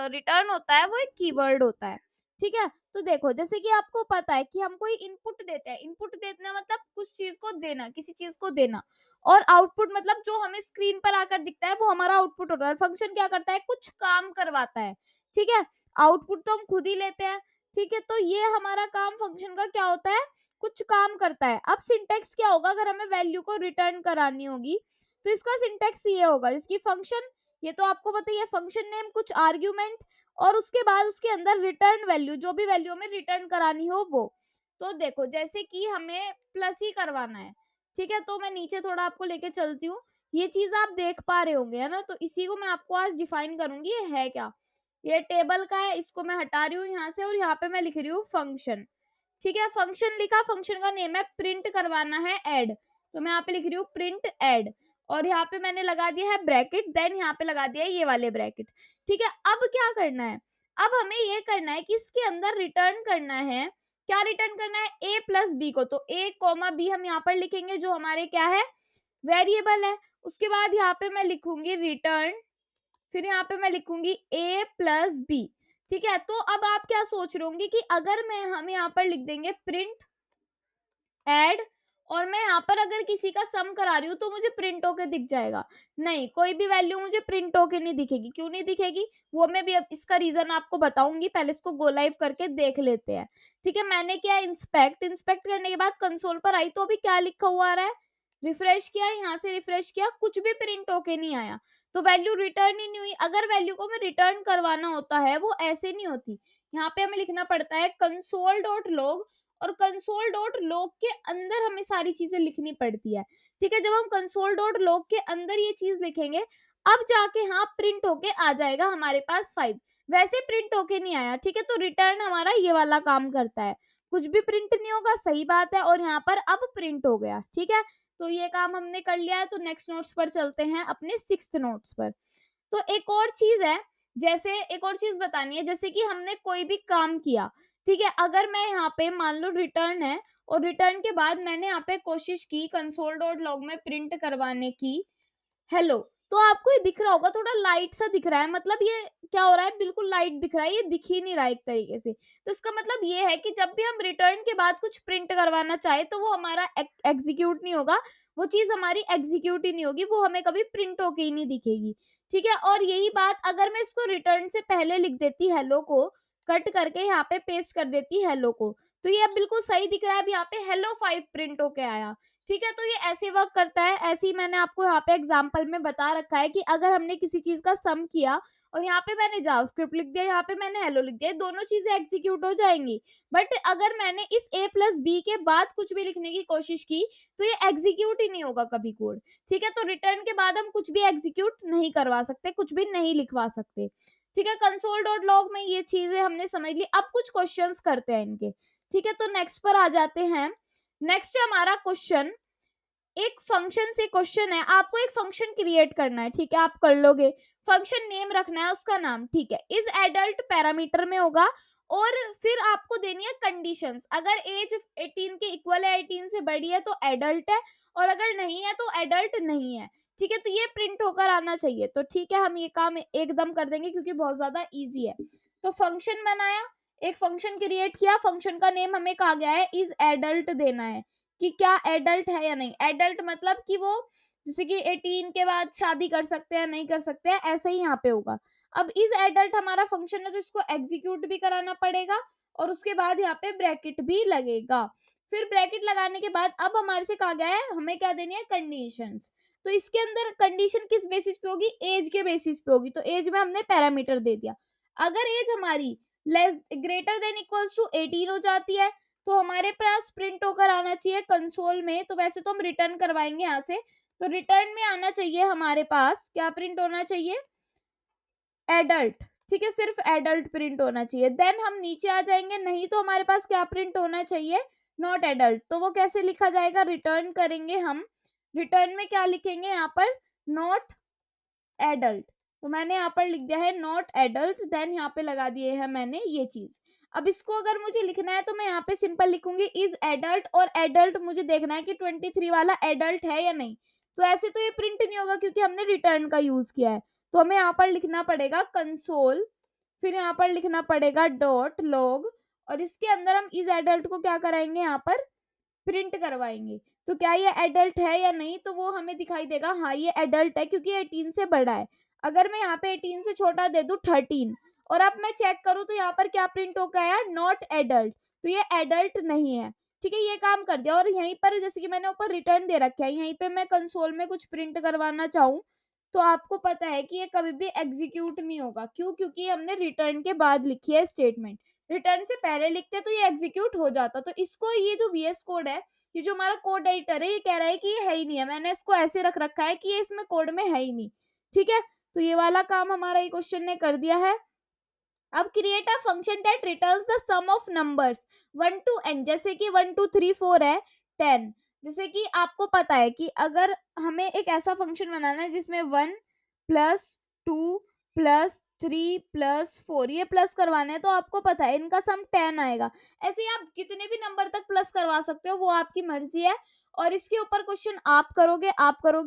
रिटर्न होता है वो एक कीवर्ड होता है, ठीक है। तो देखो, जैसे कि आपको पता है कि हम कोई इनपुट देते हैं, इनपुट देना मतलब कुछ चीज को देना, किसी चीज को देना, और आउटपुट मतलब जो हमें स्क्रीन पर आकर दिखता है वो हमारा आउटपुट होता है। फंक्शन क्या करता है, कुछ काम करवाता है, ठीक है। आउटपुट तो हम खुद ही लेते हैं, ठीक है। तो ये हमारा काम फंक्शन का क्या होता है, कुछ काम करता है। अब सिंटेक्स क्या होगा, अगर हमें वैल्यू को रिटर्न करानी होगी, तो इसका सिंटेक्स ये होगा, इसकी फंक्शन, ये तो आपको पता ही है, फंक्शन नेम, कुछ आर्ग्यूमेंट, और उसके बाद उसके अंदर रिटर्न वैल्यू, जो भी वैल्यू हमें रिटर्न करानी हो वो। तो देखो, जैसे कि हमें प्लस ही करवाना है, ठीक है, तो मैं नीचे थोड़ा आपको लेके चलती हूँ, ये चीज आप देख पा रहे होंगे, है ना। तो इसी को मैं आपको आज डिफाइन करूंगी, ये है क्या, ये टेबल का है, इसको मैं हटा रही हूँ यहाँ से, और यहाँ पे मैं लिख रही हूँ फंक्शन, ठीक है। फंक्शन लिखा, फंक्शन का नेम है, प्रिंट करवाना है ऐड, तो मैं यहाँ पे लिख रही हूँ प्रिंट ऐड, और यहाँ पे मैंने लगा दिया है ब्रैकेट, देन यहाँ पे लगा दिया है ये वाले ब्रैकेट, ठीक है। अब क्या करना है, अब हमें ये करना है कि इसके अंदर रिटर्न करना है, क्या रिटर्न करना है, ए प्लस बी को, तो ए कॉमा बी हम यहाँ पर लिखेंगे, जो हमारे क्या है, वेरिएबल है। उसके बाद यहाँ पे मैं लिखूंगी रिटर्न, फिर यहाँ पे मैं लिखूंगी a प्लस बी, ठीक है। तो अब आप क्या सोच रहे होंगे कि अगर मैं, हम यहाँ पर लिख देंगे प्रिंट ऐड, और मैं यहाँ पर अगर किसी का सम करा रही हूँ तो मुझे प्रिंट होके दिख जाएगा, नहीं, कोई भी वैल्यू मुझे प्रिंट होके नहीं दिखेगी। क्यों नहीं दिखेगी, वो मैं भी अब इसका रीजन आपको बताऊंगी, पहले इसको गो लाइव करके देख लेते हैं, ठीक है। मैंने किया इंस्पेक्ट, इंस्पेक्ट करने के बाद कंसोल पर आई, तो अभी क्या लिखा हुआ आ रहा है, रिफ्रेश किया, यहाँ से रिफ्रेश किया, कुछ भी प्रिंट होके नहीं आया, तो वैल्यू रिटर्न ही नहीं हुई। अगर वैल्यू को हमें रिटर्न करवाना होता है, वो ऐसे नहीं होती, यहाँ पे हमें लिखना पड़ता है कंसोल डॉट लॉग, और कंसोल डॉट लॉग के अंदर हमें सारी चीजें लिखनी पड़ती है, ठीक है। जब हम कंसोल डॉट लॉग के अंदर ये चीज लिखेंगे, अब जाके हाँ प्रिंट होके आ जाएगा हमारे पास 5, वैसे प्रिंट होके नहीं आया, ठीक है। तो रिटर्न हमारा ये वाला काम करता है, कुछ भी प्रिंट नहीं होगा, सही बात है, और यहाँ पर अब प्रिंट हो गया, ठीक है। तो ये काम हमने कर लिया है, तो नेक्स्ट नोट्स पर चलते हैं, अपने 6th नोट्स पर। तो एक और चीज है, जैसे एक और चीज बतानी है, जैसे कि हमने कोई भी काम किया, ठीक है, अगर मैं यहाँ पे मान लो रिटर्न है, और रिटर्न के बाद मैंने यहाँ पे कोशिश की कंसोल डॉट लॉग में प्रिंट करवाने की हेलो, तो आपको ये दिख रहा होगा, थोड़ा लाइट सा दिख रहा है, मतलब ये क्या हो रहा है, बिल्कुल लाइट दिख रहा है, ये दिख ही नहीं रहा एक तरीके से। तो इसका मतलब ये है कि जब भी हम रिटर्न के बाद कुछ प्रिंट करवाना चाहे, तो वो हमारा एग्जीक्यूट नहीं होगा, वो चीज हमारी एग्जीक्यूट ही नहीं होगी, वो हमें कभी प्रिंट होके ही नहीं दिखेगी, ठीक है। और यही बात अगर मैं इसको रिटर्न से पहले लिख देती हेलो को, कट करके यहाँ पे पेस्ट कर देती हेलो को। तो ये अब बिल्कुल सही दिख रहा है, अब यहाँ पे हेलो 5 प्रिंट होके आया। ठीक है, तो ये ऐसे वर्क करता है। ऐसे ही मैंने आपको यहाँ पे एग्जांपल में बता रखा है कि अगर हमने किसी चीज का सम किया और यहाँ पे मैंने जावास्क्रिप्ट लिख दिया, यहाँ पे मैंने हेलो लिख दिया, ये दोनों चीजें एग्जीक्यूट हो जाएंगी। बट अगर मैंने इस a प्लस बी के बाद कुछ भी लिखने की कोशिश की तो ये एग्जीक्यूट ही नहीं होगा कभी कोड। ठीक है, तो रिटर्न के बाद हम कुछ भी एग्जीक्यूट नहीं करवा सकते, कुछ भी नहीं लिखवा सकते। ठीक है, कंसोल डॉट लॉग में ये चीजें हमने समझ ली। अब कुछ क्वेश्चंस करते हैं इनके। ठीक है, तो नेक्स्ट पर आ जाते हैं। नेक्स्ट है हमारा क्वेश्चन, एक फंक्शन से क्वेश्चन है, आपको एक फंक्शन क्रिएट करना है। ठीक है, आप कर लोगे। फंक्शन नेम रखना है उसका नाम। ठीक है, इज एडल्ट पैरामीटर में होगा और फिर आपको देनी है कंडीशंस। अगर एज 18 के इक्वल है, 18 से बड़ी है तो एडल्ट है, और अगर नहीं है तो एडल्ट नहीं है। ठीक है, तो ये प्रिंट होकर आना चाहिए। तो ठीक है, हम ये काम एकदम कर देंगे क्योंकि बहुत ज्यादा इजी है। तो फंक्शन बनाया, एक फंक्शन क्रिएट किया, फंक्शन का नेम हमें कहा गया है इज एडल्ट देना है कि क्या एडल्ट है या नहीं। एडल्ट मतलब कि वो जैसे कि 18 के बाद शादी कर सकते हैं नहीं कर सकते हैं, ऐसे ही यहाँ पे होगा। अब इज एडल्ट हमारा फंक्शन है तो इसको एग्जीक्यूट भी कराना पड़ेगा और उसके बाद यहाँ पे ब्रैकेट भी लगेगा। फिर ब्रैकेट लगाने के बाद अब हमारे से कहा गया है हमें क्या देनी है, कंडीशंस। तो इसके अंदर कंडीशन किस बेसिस पे होगी, एज के बेसिस पे होगी। तो एज में हमने पैरामीटर दे दिया। अगर एज हमारी less greater than equals to 18 हो जाती है तो हमारे पास प्रिंट होकर आना चाहिए कंसोल में। तो वैसे तो हम रिटर्न करवाएंगे यहाँ से, तो रिटर्न में आना चाहिए हमारे पास क्या प्रिंट होना चाहिए, एडल्ट। ठीक है, सिर्फ एडल्ट प्रिंट होना चाहिए। देन हम नीचे आ जाएंगे, नहीं तो हमारे पास क्या प्रिंट होना चाहिए, नॉट एडल्ट। तो वो कैसे लिखा जाएगा, रिटर्न करेंगे हम। रिटर्न में क्या लिखेंगे यहाँ पर, नॉट एडल्ट। तो मैंने यहाँ पर लिख दिया है नॉट एडल्ट, देन यहाँ पे लगा दिए है मैंने ये चीज। अब इसको अगर मुझे लिखना है तो मैं यहाँ पे सिंपल लिखूंगी इज एडल्ट, और एडल्ट मुझे देखना है कि 23 वाला एडल्ट है या नहीं। तो ऐसे तो ये प्रिंट नहीं होगा क्योंकि हमने रिटर्न का यूज किया है। तो हमें यहाँ पर लिखना पड़ेगा कंसोल, फिर यहाँ पर लिखना पड़ेगा डॉट लॉग, और इसके अंदर हम इज एडल्ट को क्या कराएंगे, यहाँ पर प्रिंट करवाएंगे। तो क्या ये एडल्ट है या नहीं, तो वो हमें दिखाई देगा हाँ ये एडल्ट है क्योंकि 18 से बड़ा है। अगर मैं यहाँ पे 18 से छोटा दे दूं 13 और अब मैं चेक करूं तो यहाँ पर क्या प्रिंट होकर आया, नॉट एडल्ट। तो ये एडल्ट नहीं है। ठीक है, ये काम कर दिया। और यहीं पर जैसे कि मैंने ऊपर रिटर्न दे रखा है, यहीं पे मैं कंसोल में कुछ प्रिंट करवाना चाहूँ तो आपको पता है कि ये कभी भी एग्जीक्यूट नहीं होगा। क्यों, क्योंकि हमने रिटर्न के बाद लिखी है स्टेटमेंट। रिटर्न से पहले लिखते तो ये एग्जीक्यूट हो जाता। तो इसको ये जो वीएस कोड है, ये जो हमारा कोड एडिटर है, ये कह रहा है कि ये है ही नहीं है। मैंने इसको ऐसे रख रखा है कि ये इसमें कोड में है ही नहीं। ठीक है, तो ये वाला काम हमारा ये क्वेश्चन ने कर दिया है। अब create a function that returns the sum of numbers 1 to n, जैसे कि 1 2 3 4 है 10। जैसे कि आपको पता है कि अगर हमें एक ऐसा फंक्शन बनाना है जिसमें 1 प्लस 2 प्लस 3 प्लस 4 ये प्लस करवाने हैं, तो आपको पता है इनका सम 10 आएगा। ऐसे ही आप कितने भी नंबर तक प्लस करवा सकते हो, वो आपकी मर्जी है। और इसके ऊपर क्वेश्चन आप करोगे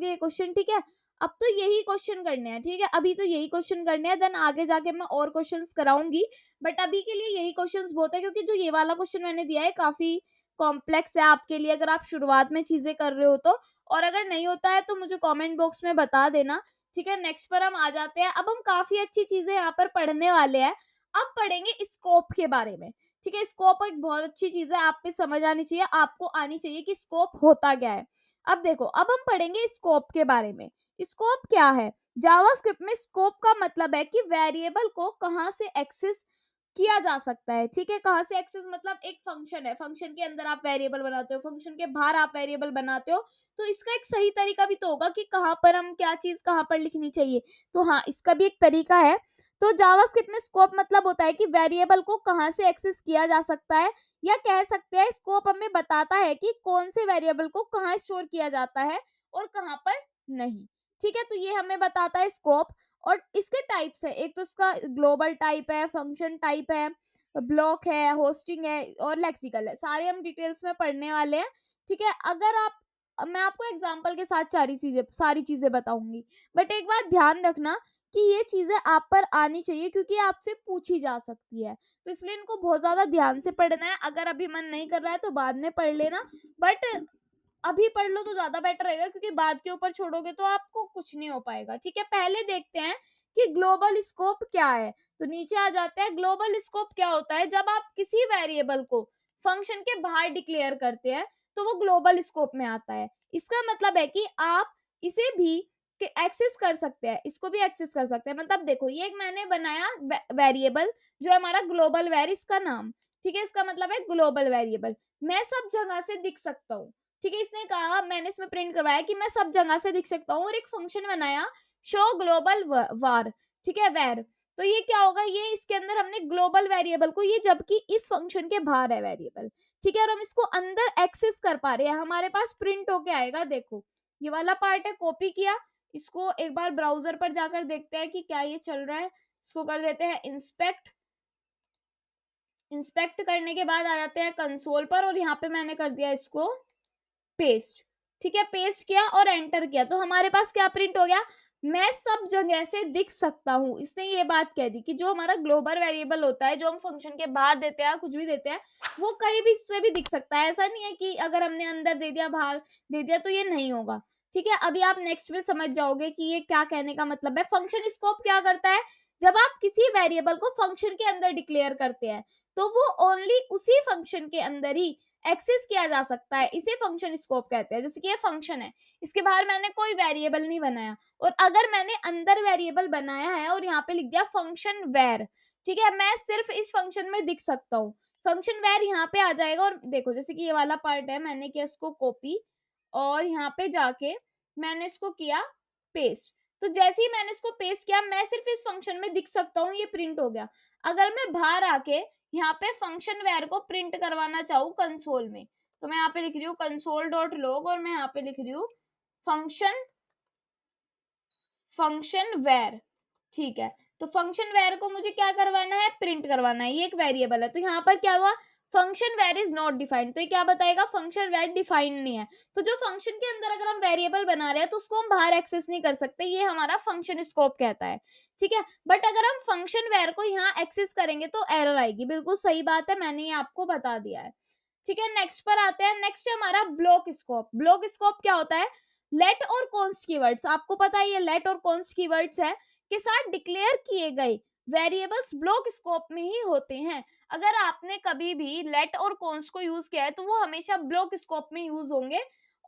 ये क्वेश्चन। ठीक है, अब तो यही क्वेश्चन करने हैं। ठीक है, अभी तो यही क्वेश्चन करने हैं, देन आगे जाके मैं और क्वेश्चंस कराऊंगी। बट अभी के लिए यही क्वेश्चंस बहुत है क्योंकि जो ये वाला क्वेश्चन मैंने दिया है काफी कॉम्प्लेक्स है आपके लिए अगर आप शुरुआत में चीजें कर रहे हो तो। और अगर नहीं होता है तो मुझे कमेंट बॉक्स में बता देना। ठीक है, नेक्स्ट पर हम आ जाते हैं। अब हम काफी अच्छी चीजें यहाँ पर पढ़ने वाले हैं। अब पढ़ेंगे स्कोप के बारे में। ठीक है, स्कोप एक बहुत अच्छी चीज है, आप पे समझ आनी चाहिए, आपको आनी चाहिए कि स्कोप होता क्या है। अब देखो, अब हम पढ़ेंगे स्कोप के बारे में। स्कोप क्या है, जावास्क्रिप्ट में स्कोप का मतलब है कि वेरिएबल को कहां से एक्सेस किया जा सकता है। ठीक है, कहां से एक्सेस मतलब एक फंक्शन है, फंक्शन के अंदर आप वेरिएबल बनाते हो, फंक्शन के बाहर आप वेरिएबल बनाते हो। तो इसका एक सही तरीका भी तो होगा कि कहां पर हम क्या चीज कहां पर लिखनी चाहिए। तो हाँ, इसका भी एक तरीका है। तो जावास्क्रिप्ट में स्कोप मतलब होता है कि वेरिएबल को कहां से एक्सेस किया जा सकता है, या कह सकते हैं स्कोप हमें बताता है कि कौन से वेरिएबल को कहां स्टोर किया जाता है और कहां पर नहीं। ठीक है, तो ये हमें बताता है स्कोप। और इसके टाइप्स है, एक तो इसका ग्लोबल टाइप है, फंक्शन टाइप है, ब्लॉक है, होस्टिंग है और लेक्सिकल है। सारे हम डिटेल्स में पढ़ने वाले हैं। ठीक है, अगर आप मैं आपको एग्जांपल के साथ सारी चीजें बताऊंगी। बट एक बात ध्यान रखना कि ये चीजें आप पर आनी चाहिए क्योंकि आपसे पूछी जा सकती है। तो इसलिए इनको बहुत ज्यादा ध्यान से पढ़ना है। अगर अभी मन नहीं कर रहा है तो बाद में पढ़ लेना, बट अभी पढ़ लो तो ज्यादा बेटर रहेगा क्योंकि बाद के ऊपर छोड़ोगे तो आपको कुछ नहीं हो पाएगा। ठीक है, पहले देखते हैं कि ग्लोबल स्कोप क्या है। तो नीचे आ जाते हैं। ग्लोबल स्कोप क्या होता है, जब आप किसी वेरिएबल को फंक्शन के बाहर डिक्लेयर करते हैं तो वो ग्लोबल स्कोप में आता है। इसका मतलब है कि आप इसे भी एक्सेस कर सकते हैं, इसको भी एक्सेस कर सकते हैं। मतलब देखो, ये एक मैंने बनाया वेरिएबल जो है हमारा ग्लोबल वेर, इसका नाम, ठीक है, इसका मतलब है ग्लोबल वेरिएबल। मैं सब जगह से दिख सकता हूँ, ठीक है। इसने कहा, मैंने इसमें प्रिंट करवाया कि मैं सब जगह से दिख सकता हूँ, और एक फंक्शन बनाया शो ग्लोबल वार, ठीक है, वेर। तो ये क्या होगा, ये इसके अंदर हमने ग्लोबल वेरिएबल को, ये जबकि इस फंक्शन के बाहर है वेरिएबल, ठीक है, और हम इसको अंदर एक्सेस कर पा रहे हैं, हमारे पास प्रिंट होके आएगा। देखो ये वाला पार्ट है, कॉपी किया, इसको एक बार ब्राउजर पर जाकर देखते हैं कि क्या ये चल रहा है। इसको कर देते हैं इंस्पेक्ट। इंस्पेक्ट करने के बाद आ जाते हैं कंसोल पर, और यहाँ पे मैंने कर दिया इसको पेस्ट, ठीक है, पेस्ट किया और एंटर किया, तो हमारे पास क्या प्रिंट हो गया, मैं सब जगह से दिख सकता हूँ। इसने ये बात कह दी कि जो हमारा ग्लोबल वेरिएबल होता है, जो हम फंक्शन के बाहर देते हैं, कुछ भी देते हैं, वो कहीं भी से भी दिख सकता है। ऐसा नहीं है कि अगर हमने अंदर दे दिया, बाहर दे दिया तो ये नहीं होगा, ठीक है। अभी आप नेक्स्ट में समझ जाओगे कि ये क्या कहने का मतलब है। फंक्शन स्कोप क्या करता है, जब आप किसी वेरिएबल को फंक्शन के अंदर डिक्लेयर करते हैं तो वो ओनली उसी फंक्शन के अंदर ही एक्सेस किया जा सकता है, इसे फंक्शन स्कोप कहते हैं। जैसे कि ये फंक्शन है, इसके बाहर मैंने कोई वेरिएबल नहीं बनाया, और अगर मैंने अंदर वेरिएबल बनाया है और यहाँ पे लिख दिया फंक्शन वेर, ठीक है, मैं सिर्फ इस फंक्शन में दिख सकता हूँ। फंक्शन वेर यहाँ पे आ जाएगा, और देखो जैसे कि ये वाला पार्ट है, मैंने किया इसको कॉपी, और यहाँ पे जाके मैंने इसको किया पेस्ट। तो जैसे ही मैंने इसको पेस्ट किया, मैं सिर्फ इस फंक्शन में दिख सकता हूँ, ये प्रिंट हो गया। अगर मैं बाहर आके यहाँ पे फंक्शन वेर को प्रिंट करवाना चाहूँ कंसोल में, तो मैं यहाँ पे लिख रही हूँ कंसोल डॉट लॉग, और मैं यहाँ पे लिख रही हूँ फंक्शन वेर, ठीक है। तो फंक्शन वेर को मुझे क्या करवाना है, प्रिंट करवाना है, ये एक वेरिएबल है। तो यहाँ पर क्या हुआ, function var is not defined, तो ये क्या बताएगा, फंक्शन वेर डिफाइंड नहीं है। तो जो फंक्शन के अंदर अगर हम वेरिएबल बना रहे हैं तो उसको हम बाहर एक्सेस नहीं कर सकते, ये हमारा फंक्शन स्कोप कहता है, ठीक है। बट अगर हम फंक्शन वेर को यहाँ एक्सेस करेंगे तो एरर आएगी, बिल्कुल सही बात है, मैंने ये आपको बता दिया है, ठीक है। नेक्स्ट पर आते हैं। नेक्स्ट है हमारा ब्लॉक स्कोप। ब्लॉक स्कोप क्या होता है, लेट और कॉन्स्ट कीवर्ड्स, आपको पता है ये लेट और कॉन्स्ट कीवर्ड्स है के साथ डिक्लेयर किए गए वेरिएबल्स ब्लॉक स्कोप में ही होते हैं। अगर आपने कभी भी लेट और कॉन्स्ट को यूज किया है तो वो हमेशा ब्लॉक स्कोप में यूज होंगे,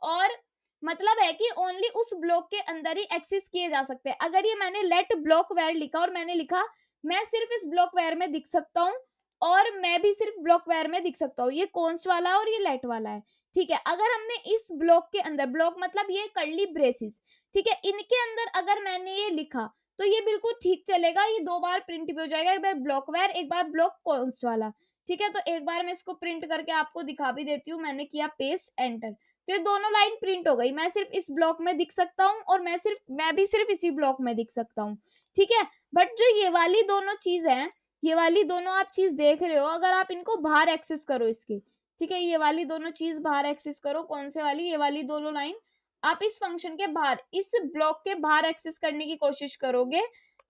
और मतलब है कि ओनली उस ब्लॉक के अंदर ही एक्सेस किए जा सकते हैं। अगर ये मैंने लेट ब्लॉक वेर लिखा और मैंने लिखा मैं सिर्फ इस ब्लॉक वेर में दिख सकता हूँ, और मैं भी सिर्फ ब्लॉक वेर में दिख सकता हूँ, ये कॉन्स्ट वाला और ये लेट वाला है, ठीक है। अगर हमने इस ब्लॉक के अंदर, ब्लॉक मतलब ये कर्ली ब्रेसिस, ठीक है, इनके अंदर अगर मैंने ये लिखा तो ये बिल्कुल ठीक चलेगा, ये दो बार प्रिंट भी हो जाएगा, एक बार ब्लॉक वेर, एक बार ब्लॉक कॉन्स्ट वाला, ठीक है। तो एक बार मैं इसको प्रिंट करके आपको दिखा भी देती हूँ। मैंने किया पेस्ट एंटर, तो ये दोनों लाइन प्रिंट हो गई, मैं सिर्फ इस ब्लॉक में दिख सकता हूँ और मैं भी सिर्फ इसी ब्लॉक में दिख सकता हूँ, ठीक है। बट जो ये वाली दोनों चीज है, ये वाली दोनों आप चीज देख रहे हो, अगर आप इनको बाहर एक्सेस करो इसके, ठीक है, ये वाली दोनों चीज बाहर एक्सेस करो, कौन से वाली, ये वाली दोनों लाइन आप इस फंक्शन के बाहर, इस ब्लॉक के बाहर एक्सेस करने की कोशिश करोगे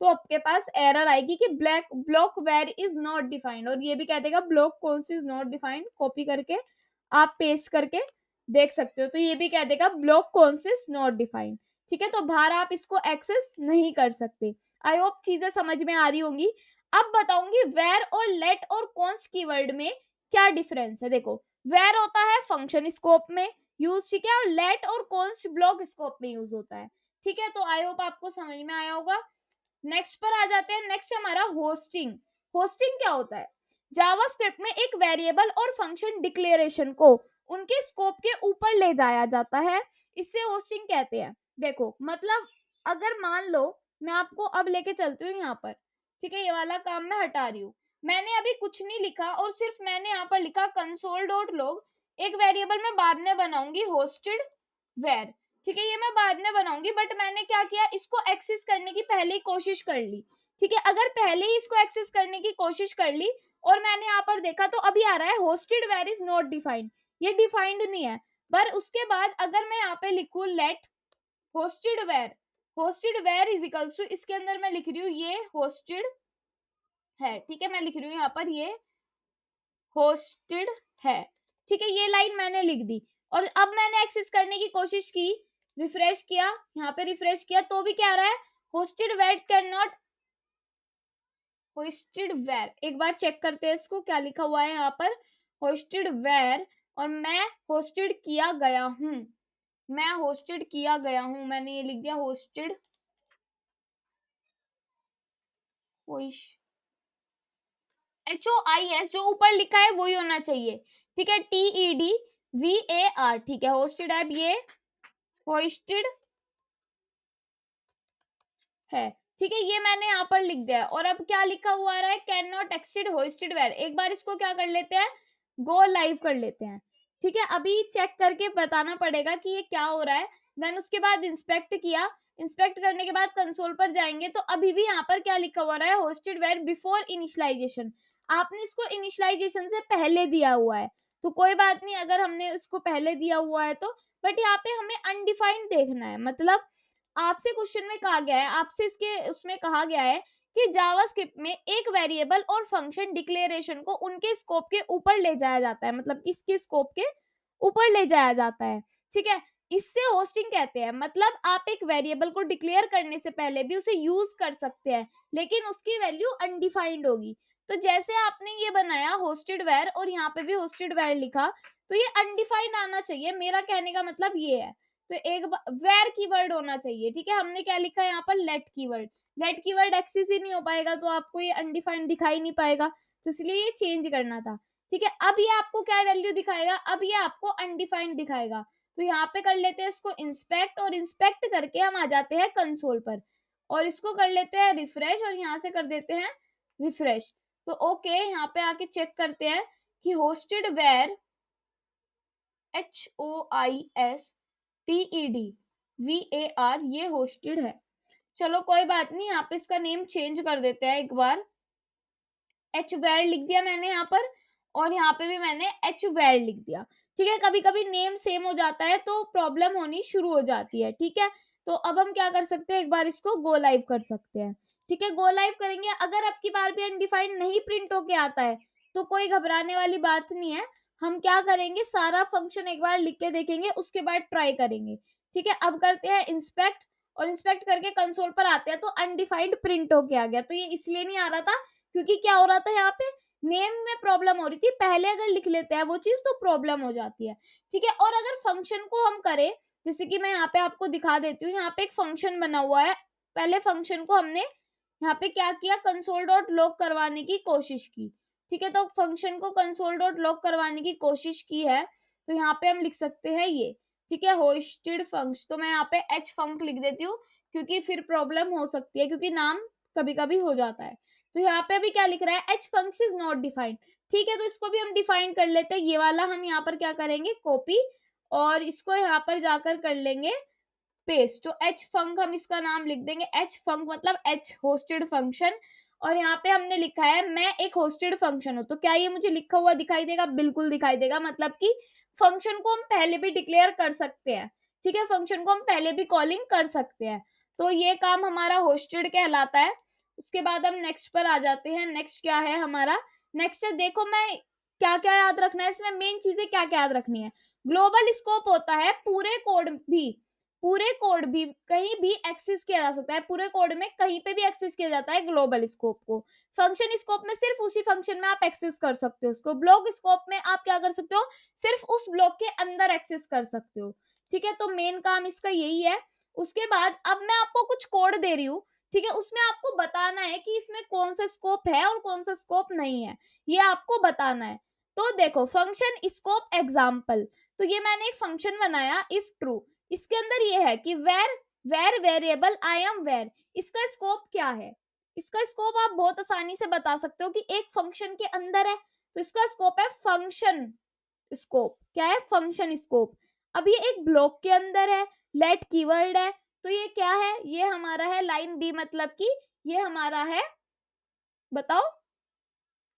तो आपके पास एरर आएगी कि block var is not defined, और ये भी कह देगा block const is not defined. Copy करके आप पेस्ट करके देख सकते हो, तो ये भी कह देगा block const is not defined, ठीक है। तो बाहर आप इसको एक्सेस नहीं कर सकते। आई होप चीजें समझ में आ रही होंगी। अब बताऊंगी वेर और लेट और कॉन्स्ट कीवर्ड में क्या डिफरेंस है। देखो, वेर होता है फंक्शन स्कोप में यूज, ठीक है, और लेट और कॉन्स्ट ब्लॉक स्कोप में यूज होता है, ठीक है। तो आई होप आपको समझ में आया होगा। नेक्स्ट पर आ जाते हैं। नेक्स्ट हमारा होस्टिंग। होस्टिंग क्या होता है, जावास्क्रिप्ट में एक वेरिएबल और फंक्शन डिक्लेरेशन को उनके स्कोप के ऊपर ले जाया जाता है, इससे होस्टिंग कहते हैं। देखो मतलब अगर मान लो मैं आपको अब लेके चलती हूँ यहाँ पर, ठीक है, ये वाला काम मैं हटा रही हूँ, मैंने अभी कुछ नहीं लिखा और सिर्फ मैंने यहाँ पर लिखा कंसोल डॉट लॉग, एक वेरिएबल मैं बाद में बनाऊंगी होस्टेड वेर, ठीक है, ये मैं बाद में बनाऊंगी, बट मैंने क्या किया, इसको एक्सेस करने की पहले ही कोशिश कर ली, ठीक है। अगर पहले ही इसको एक्सेस करने की कोशिश कर ली और मैंने यहाँ पर देखा तो अभी आ रहा है hoisted var is not defined, ये डिफाइंड नहीं है। पर उसके बाद अगर मैं यहाँ पे लिखूं let hoisted var is equals to, इसके अंदर मैं लिख रही हूँ ये होस्टेड है, ठीक है, मैं लिख रही हूँ यहाँ पर ये होस्टेड है, ठीक है, ये लाइन मैंने लिख दी। और अब मैंने एक्सेस करने की कोशिश की, रिफ्रेश किया, यहाँ पे रिफ्रेश किया तो भी क्या आ रहा है, hoisted var can not hoisted var, एक बार चेक करते हैं इसको, क्या लिखा हुआ है यहाँ पर, होस्टेड वेयर, और मैं होस्टेड किया गया हूँ, मैं होस्टेड किया गया हूँ, मैंने ये लिख दिया होस्टेड, HOIS जो ऊपर लिखा है वही होना चाहिए, ठीक है, TEDVAR, ठीक है, होस्टेड ऐप ये होस्टेड है, ठीक है, ये मैंने यहाँ पर लिख दिया है। और अब क्या लिखा हुआ आ रहा है, can not exceed hoisted var, एक बार इसको क्या कर लेते हैं, गो लाइव कर लेते हैं, ठीक है, अभी चेक करके बताना पड़ेगा कि ये क्या हो रहा है। देन उसके बाद इंस्पेक्ट किया, इंस्पेक्ट करने के बाद कंसोल पर जाएंगे तो अभी भी यहाँ पर क्या लिखा हुआ रहा है, होस्टेड वेयर बिफोर इनिशियलाइजेशन, आपने इसको इनिशियलाइजेशन से पहले दिया हुआ है, तो कोई बात नहीं अगर हमने इसको पहले दिया हुआ है तो, बट यहाँ पे हमें अनडिफाइंड देखना है, मतलब आपसे क्वेश्चन में कहा गया है, आपसे इसके उसमें कहा गया है कि जावास्क्रिप्ट में एक वेरिएबल और फंक्शन डिक्लेरेशन को उनके स्कोप के ऊपर ले जाया जाता है, मतलब किसके स्कोप के ऊपर ले जाया जाता है, ठीक है, इससे होस्टिंग कहते हैं, मतलब आप एक वेरिएबल को डिक्लेयर करने से पहले भी उसे यूज कर सकते हैं, लेकिन उसकी वैल्यू अनडिफाइंड होगी, तो जैसे आपने ये बनाया होस्टेड वेयर और यहाँ पे भी होस्टेड वेयर लिखा, तो ये अनडिफाइंड आना चाहिए, मेरा कहने का मतलब ये है, तो एक वेर कीवर्ड होना चाहिए, ठीक है, हमने क्या लिखा है यहाँ पर, लेट कीवर्ड एक्सेस ही नहीं हो पाएगा तो आपको ये अनडिफाइंड दिखाई नहीं पाएगा, तो इसलिए ये चेंज करना था, ठीक है, अब ये आपको क्या वैल्यू दिखाएगा, अब ये आपको अनडिफाइंड दिखाएगा, तो यहाँ पे कर लेते हैं इसको इंस्पेक्ट, और इंस्पेक्ट करके हम आ जाते हैं कंसोल पर, और इसको कर लेते हैं रिफ्रेश, और यहाँ से कर देते हैं रिफ्रेश, तो ओके, यहाँ पे आके चेक करते हैं कि होस्टेड वेयर HOISTEDVAR ये होस्टेड है, चलो कोई बात नहीं, यहाँ पे इसका नेम चेंज कर देते हैं एक बार, HVAR लिख दिया मैंने यहाँ पर, और यहाँ पे भी मैंने HVAR लिख दिया, ठीक है, कभी कभी नेम सेम हो जाता है तो प्रॉब्लम होनी शुरू हो जाती है, ठीक है, तो अब हम क्या कर सकते हैं, एक बार इसको गो लाइव कर सकते हैं, ठीक है, गो लाइव करेंगे, अगर अब की बार भी अनडिफाइंड नहीं प्रिंट होके आता है तो कोई घबराने वाली बात नहीं है, हम क्या करेंगे, सारा फंक्शन एक बार लिख के देखेंगे, उसके बाद ट्राई करेंगे, ठीक है, अब करते हैं इंस्पेक्ट, और इंस्पेक्ट करके कंसोल पर आते हैं तो अनडिफाइंड प्रिंट होके आ गया, तो ये इसलिए नहीं आ रहा था क्योंकि क्या हो रहा था, यहाँ पे नेम में प्रॉब्लम हो रही थी, पहले अगर लिख लेते हैं वो चीज तो प्रॉब्लम हो जाती है, ठीक है, और अगर फंक्शन को हम करें, जैसे कि मैं यहाँ पे आपको दिखा देती हूँ, यहाँ पे एक फंक्शन बना हुआ है, पहले फंक्शन को हमने यहाँ पे क्या किया, कंसोल डॉट लॉग करवाने की कोशिश की, ठीक है, तो फंक्शन को कंसोल डॉट लॉग करवाने की कोशिश की है, तो यहाँ पे हम लिख सकते हैं ये, ठीक है, होस्टेड फंक्शन, तो मैं यहाँ पे एच फंक लिख देती हूँ क्योंकि फिर प्रॉब्लम हो सकती है, क्योंकि नाम कभी कभी हो जाता है, तो यहाँ पे भी क्या लिख रहा है, एच फंक्स इज नॉट डिफाइंड, ठीक है, तो इसको भी हम डिफाइन कर लेते हैं, ये वाला हम यहाँ पर क्या करेंगे, कॉपी, और इसको यहाँ पर जाकर कर लेंगे पेस्ट, तो एच फंक हम इसका नाम लिख देंगे, एच फंक मतलब एच होस्टेड फंक्शन, और यहाँ पे हमने लिखा है मैं एक होस्टेड फंक्शन हूं, तो क्या ये मुझे लिखा हुआ दिखाई देगा, बिल्कुल दिखाई देगा, मतलब कि फंक्शन को हम पहले भी डिक्लेयर कर सकते हैं, ठीक है, फंक्शन को हम पहले भी कॉलिंग कर सकते हैं, तो ये काम हमारा होस्टेड कहलाता है। उसके बाद हम नेक्स्ट पर आ जाते हैं, नेक्स्ट क्या है हमारा, नेक्स्ट है, देखो मैं क्या क्या याद रखना है इसमें, मेन चीजें क्या क्या याद रखनी है, ग्लोबल स्कोप होता है पूरे कोड भी कहीं भी एक्सेस किया जा सकता है, पूरे कोड में कहीं पे भी एक्सेस किया जाता है ग्लोबल स्कोप को, फंक्शन स्कोप में सिर्फ उसी फंक्शन में आप एक्सेस कर सकते हो उसको, ब्लॉक स्कोप में आप क्या कर सकते हो, सिर्फ उस ब्लॉक के अंदर एक्सेस कर सकते हो, ठीक है, तो मेन काम इसका यही है। उसके बाद अब मैं आपको कुछ कोड दे रही हूँ, ठीक है, उसमें आपको बताना है कि इसमें कौन सा स्कोप है और कौन सा स्कोप नहीं है, ये आपको बताना है, तो देखो फंक्शन स्कोप एग्जाम्पल, तो ये मैंने एक फंक्शन बनाया इफ ट्रू, इसके अंदर ये है कि var variable I am var, इसका स्कोप क्या है, इसका स्कोप आप बहुत आसानी से बता सकते हो कि एक फंक्शन के अंदर है, तो इसका स्कोप है फंक्शन स्कोप, क्या है, फंक्शन स्कोप। अब ये एक ब्लॉक के अंदर है, लेट कीवर्ड है, तो ये क्या है, ये हमारा है लाइन बी, मतलब कि ये हमारा है, बताओ,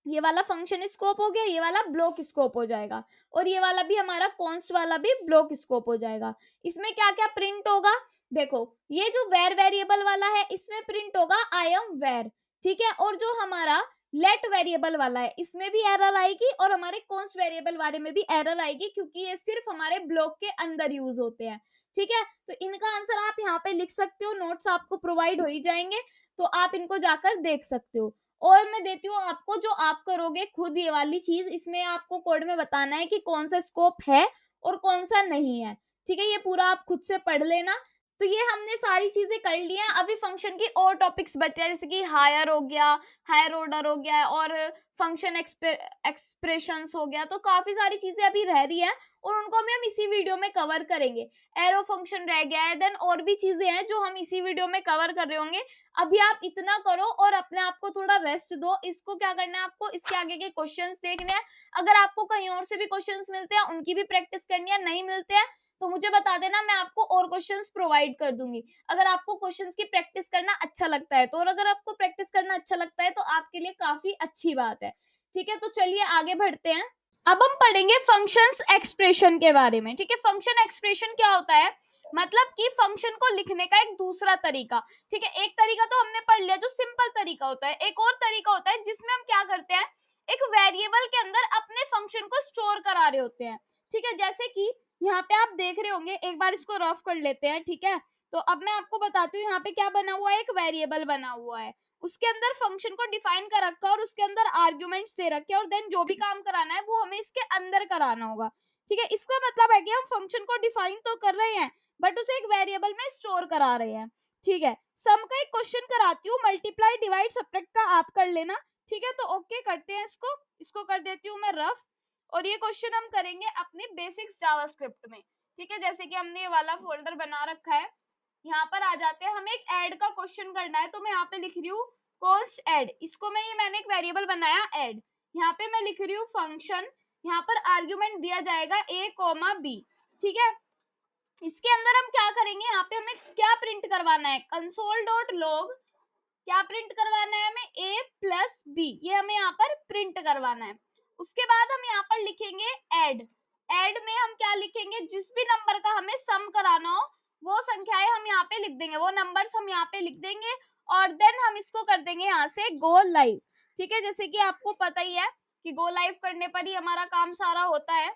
ये वाला फंक्शन स्कोप हो गया, ये वाला ब्लॉक स्कोप हो जाएगा, और ये वाला भी हमारा कॉन्स्ट वाला भी ब्लॉक स्कोप हो जाएगा। इसमें क्या क्या प्रिंट होगा, देखो ये जो वेर वेरिएबल वाला है इसमें प्रिंट होगा आई एम वेर, ठीक है, और जो हमारा लेट वेरिएबल वाला है इसमें भी एरर आएगी, और हमारे कॉन्स्ट वेरिएबल वाले में भी एरर आएगी, क्योंकि ये सिर्फ हमारे ब्लॉक के अंदर यूज होते हैं, ठीक है, तो इनका आंसर आप यहाँ पे लिख सकते हो, नोट्स आपको प्रोवाइड हो ही जाएंगे, तो आप इनको जाकर देख सकते हो। और मैं देती हूँ आपको, जो आप करोगे खुद ये वाली चीज, इसमें आपको कोड में बताना है कि कौन सा स्कोप है और कौन सा नहीं है। ठीक है, ये पूरा आप खुद से पढ़ लेना। तो ये हमने सारी चीजें कर ली हैं। अभी फंक्शन की और टॉपिक्स बचे हैं, जैसे कि हायर हो गया, हायर ऑर्डर हो गया, और फंक्शन एक्सप्रेशंस हो गया। तो काफी सारी चीजें अभी रह रही है और उनको हम इसी वीडियो में कवर करेंगे। एरो फंक्शन रह गया है, देन और भी चीजें हैं जो हम इसी वीडियो में कवर कर रहे होंगे। अभी आप इतना करो और अपने आप को थोड़ा रेस्ट दो। इसको क्या करना है, आपको इसके आगे के क्वेश्चंस देखने हैं। अगर आपको कहीं और से भी क्वेश्चंस मिलते हैं, उनकी भी प्रैक्टिस करनी है। नहीं मिलते हैं तो मुझे बता देना, मैं आपको और क्वेश्चंस प्रोवाइड कर दूंगी, अगर आपको क्वेश्चंस की प्रैक्टिस करना अच्छा लगता है तो। और अगर आपको प्रैक्टिस करना अच्छा लगता है तो आपके लिए काफी अच्छी बात है। ठीक है, तो चलिए आगे बढ़ते हैं। अब हम पढ़ेंगे फंक्शंस एक्सप्रेशन के बारे में। ठीक है, फंक्शन एक्सप्रेशन क्या होता है, मतलब कि फंक्शन को लिखने का एक दूसरा तरीका। ठीक है, एक तरीका तो हमने पढ़ लिया जो सिंपल तरीका होता है, एक और तरीका होता है जिसमें हम क्या करते हैं, एक वेरिएबल के अंदर अपने फंक्शन को स्टोर करा रहे होते हैं। ठीक है, जैसे कि यहाँ पे आप देख रहे होंगे, एक बार इसको रफ कर लेते हैं। ठीक है, तो अब मैं आपको बताती हूँ यहाँ पे क्या बना हुआ है, एक वेरिएबल बना हुआ है, उसके अंदर फंक्शन को डिफाइन कर रखा है और उसके अंदर आर्ग्यूमेंट्स दे रखे हैं, और देन जो भी काम कराना है वो हमें इसके अंदर कराना होगा। ठीक है, इसका मतलब है कि हम फंक्शन को डिफाइन तो कर रहे हैं बट उसे एक वेरिएबल में स्टोर करा रहे हैं। ठीक है, सम का एक क्वेश्चन कराती हूँ, मल्टीप्लाई डिवाइड सब्ट्रैक्ट का आप कर लेना। ठीक है, तो ओके करते हैं इसको, इसको कर देती हूँ मैं रफ। और ये क्वेश्चन हम करेंगे अपने बेसिक्स जावास्क्रिप्ट में। ठीक है, जैसे कि हमने ये वाला फोल्डर बना रखा है, यहाँ पर आ जाते हैं। हमें एक ऐड का क्वेश्चन करना है, तो मैं यहाँ पे लिख रही हूँ कॉस्ट ऐड। इसको मैंने एक वेरिएबल बनाया ऐड, यहाँ पे मैं लिख रही हूँ फंक्शन, यहाँ पर आर्ग्यूमेंट दिया जाएगा a, b। ठीक है, इसके अंदर हम क्या करेंगे, यहाँ पे हमें क्या प्रिंट करवाना है, कंसोल डॉट लॉग, क्या प्रिंट करवाना है हमें, a प्लस b, ये हमें यहाँ पर प्रिंट करवाना है। उसके बाद हम यहाँ पर लिखेंगे ऐड। ऐड में हम क्या लिखेंगे, जिस भी नंबर का हमें सम कराना हो वो संख्याएं हम यहाँ पे लिख देंगे, वो नंबर्स हम यहाँ पे लिख देंगे, और देन हम इसको कर देंगे यहाँ से गो लाइव। ठीक है, जैसे कि आपको पता ही है कि गो लाइव करने पर ही हमारा काम सारा होता है।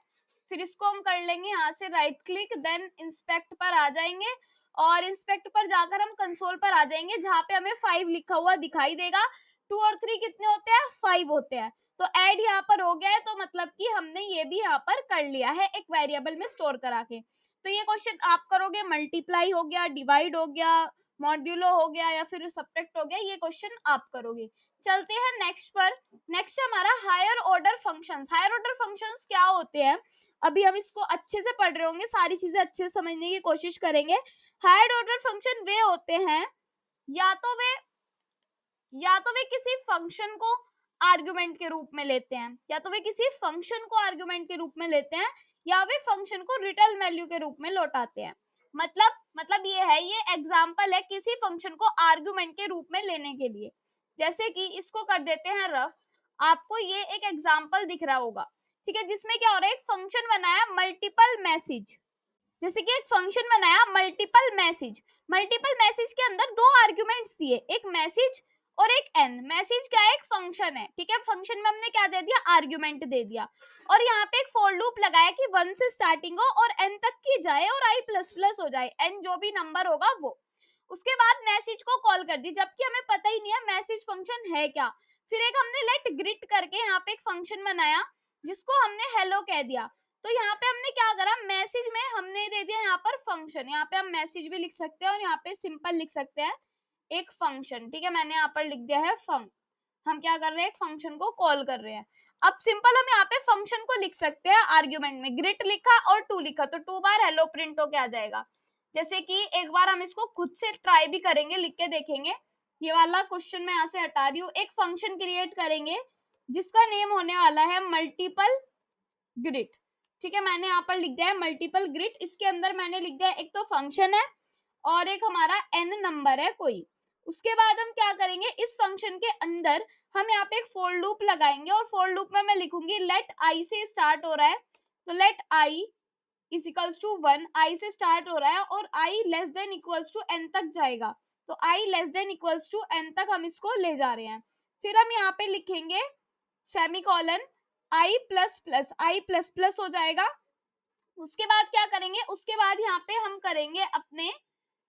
फिर इसको हम कर लेंगे यहाँ से राइट क्लिक, देन इंस्पेक्ट पर आ जाएंगे, और इंस्पेक्ट पर जाकर हम कंसोल पर आ जाएंगे, जहां पे हमें 5 लिखा हुआ दिखाई देगा। 2 और 3 कितने होते हैं, 5 होते हैं। तो ऐड यहाँ पर हो गया है, तो मतलब कि हमने ये भी यहाँ पर कर लिया है एक वेरिएबल में स्टोर करा के। तो ये क्वेश्चन आप करोगे, मल्टीप्लाई हो गया, डिवाइड हो गया, मॉड्यूलो हो गया, या फिर सब्ट्रैक्ट हो गया, ये क्वेश्चन आप करोगे। चलते हैं नेक्स्ट पर। नेक्स्ट हमारा higher order functions. Higher order functions क्या होते हैं, अभी हम इसको अच्छे से पढ़ रहे होंगे, सारी चीजें अच्छे से समझने की कोशिश करेंगे। हायर ऑर्डर फंक्शन वे होते हैं, या तो वे किसी फंक्शन को आर्गुमेंट के रूप में लेते हैं, या तो वे किसी फंक्शन को आर्गुमेंट के रूप में लेते हैं, या वे फंक्शन को रिटर्न वैल्यू के रूप में लौटाते हैं। मतलब ये है, ये एग्जांपल है किसी फंक्शन को आर्गुमेंट के रूप में लेने के लिए। जैसे कि इसको कर देते हैं रफ, आपको ये एक एग्जांपल दिख रहा होगा। ठीक है, जिसमें क्या हो रहा है, एक फंक्शन बनाया मल्टीपल मैसेज, जैसे कि एक फंक्शन बनाया मल्टीपल मैसेज। मल्टीपल मैसेज के अंदर 2 आर्गुमेंट्स दिए, एक मैसेज और एक एन। मैसेज क्या है, एक फंक्शन है। ठीक है, फंक्शन में हमने क्या दे दिया, आर्गुमेंट दे दिया, और यहाँ पे एक फॉर लूप लगाया कि 1 से स्टार्टिंग हो और एन तक की जाए और आई प्लस प्लस हो जाए, एन जो भी नंबर होगा वो। उसके बाद मैसेज को कॉल कर दी, जबकि हमें पता ही नहीं है मैसेज फंक्शन है क्या। फिर एक हमने लेट ग्रिट करके यहाँ पे एक फंक्शन बनाया, जिसको हमने हेलो कह दिया। तो यहाँ पे हमने क्या करा, मैसेज में हमने दे दिया यहाँ पर फंक्शन। यहाँ पे हम मैसेज भी लिख सकते हैं और यहाँ पे सिंपल लिख सकते हैं एक फंक्शन। ठीक है, मैंने यहाँ पर लिख दिया है फंक। हम क्या कर रहे हैं, एक फंक्शन को कॉल कर रहे हैं। अब सिंपल हम यहाँ पे फंक्शन को लिख सकते हैं आर्ग्यूमेंट में, ग्रिट लिखा और 2 लिखा, तो 2 बार हेलो प्रिंट होके आ जाएगा। जैसे कि एक बार हम इसको खुद से ट्राई भी करेंगे, लिख के देखेंगे। ये वाला क्वेश्चन मैं यहाँ से हटा रही हूँ। एक फंक्शन क्रिएट करेंगे जिसका नेम होने वाला है मल्टीपल ग्रिड। ठीक है, मैंने यहाँ पर लिख दिया है मल्टीपल ग्रिड। इसके अंदर मैंने लिख दिया एक तो फंक्शन है और एक हमारा एन नंबर है कोई। उसके बाद हम क्या करेंगे, इस फंक्शन के अंदर हम यहाँ पे एक फॉर लूप लगाएंगे, और फॉर लूप में मैं लिखूंगी लेट आई से स्टार्ट हो रहा है, तो let I is equals to 1, I से स्टार्ट हो रहा है और I less than equals to N तक जाएगा, तो I less than equals to N तक हम इसको ले जा रहे हैं। फिर हम यहाँ पे लिखेंगे सेमीकोलन, आई प्लस प्लस हो जाएगा। उसके बाद क्या करेंगे, उसके बाद यहाँ पे हम करेंगे अपने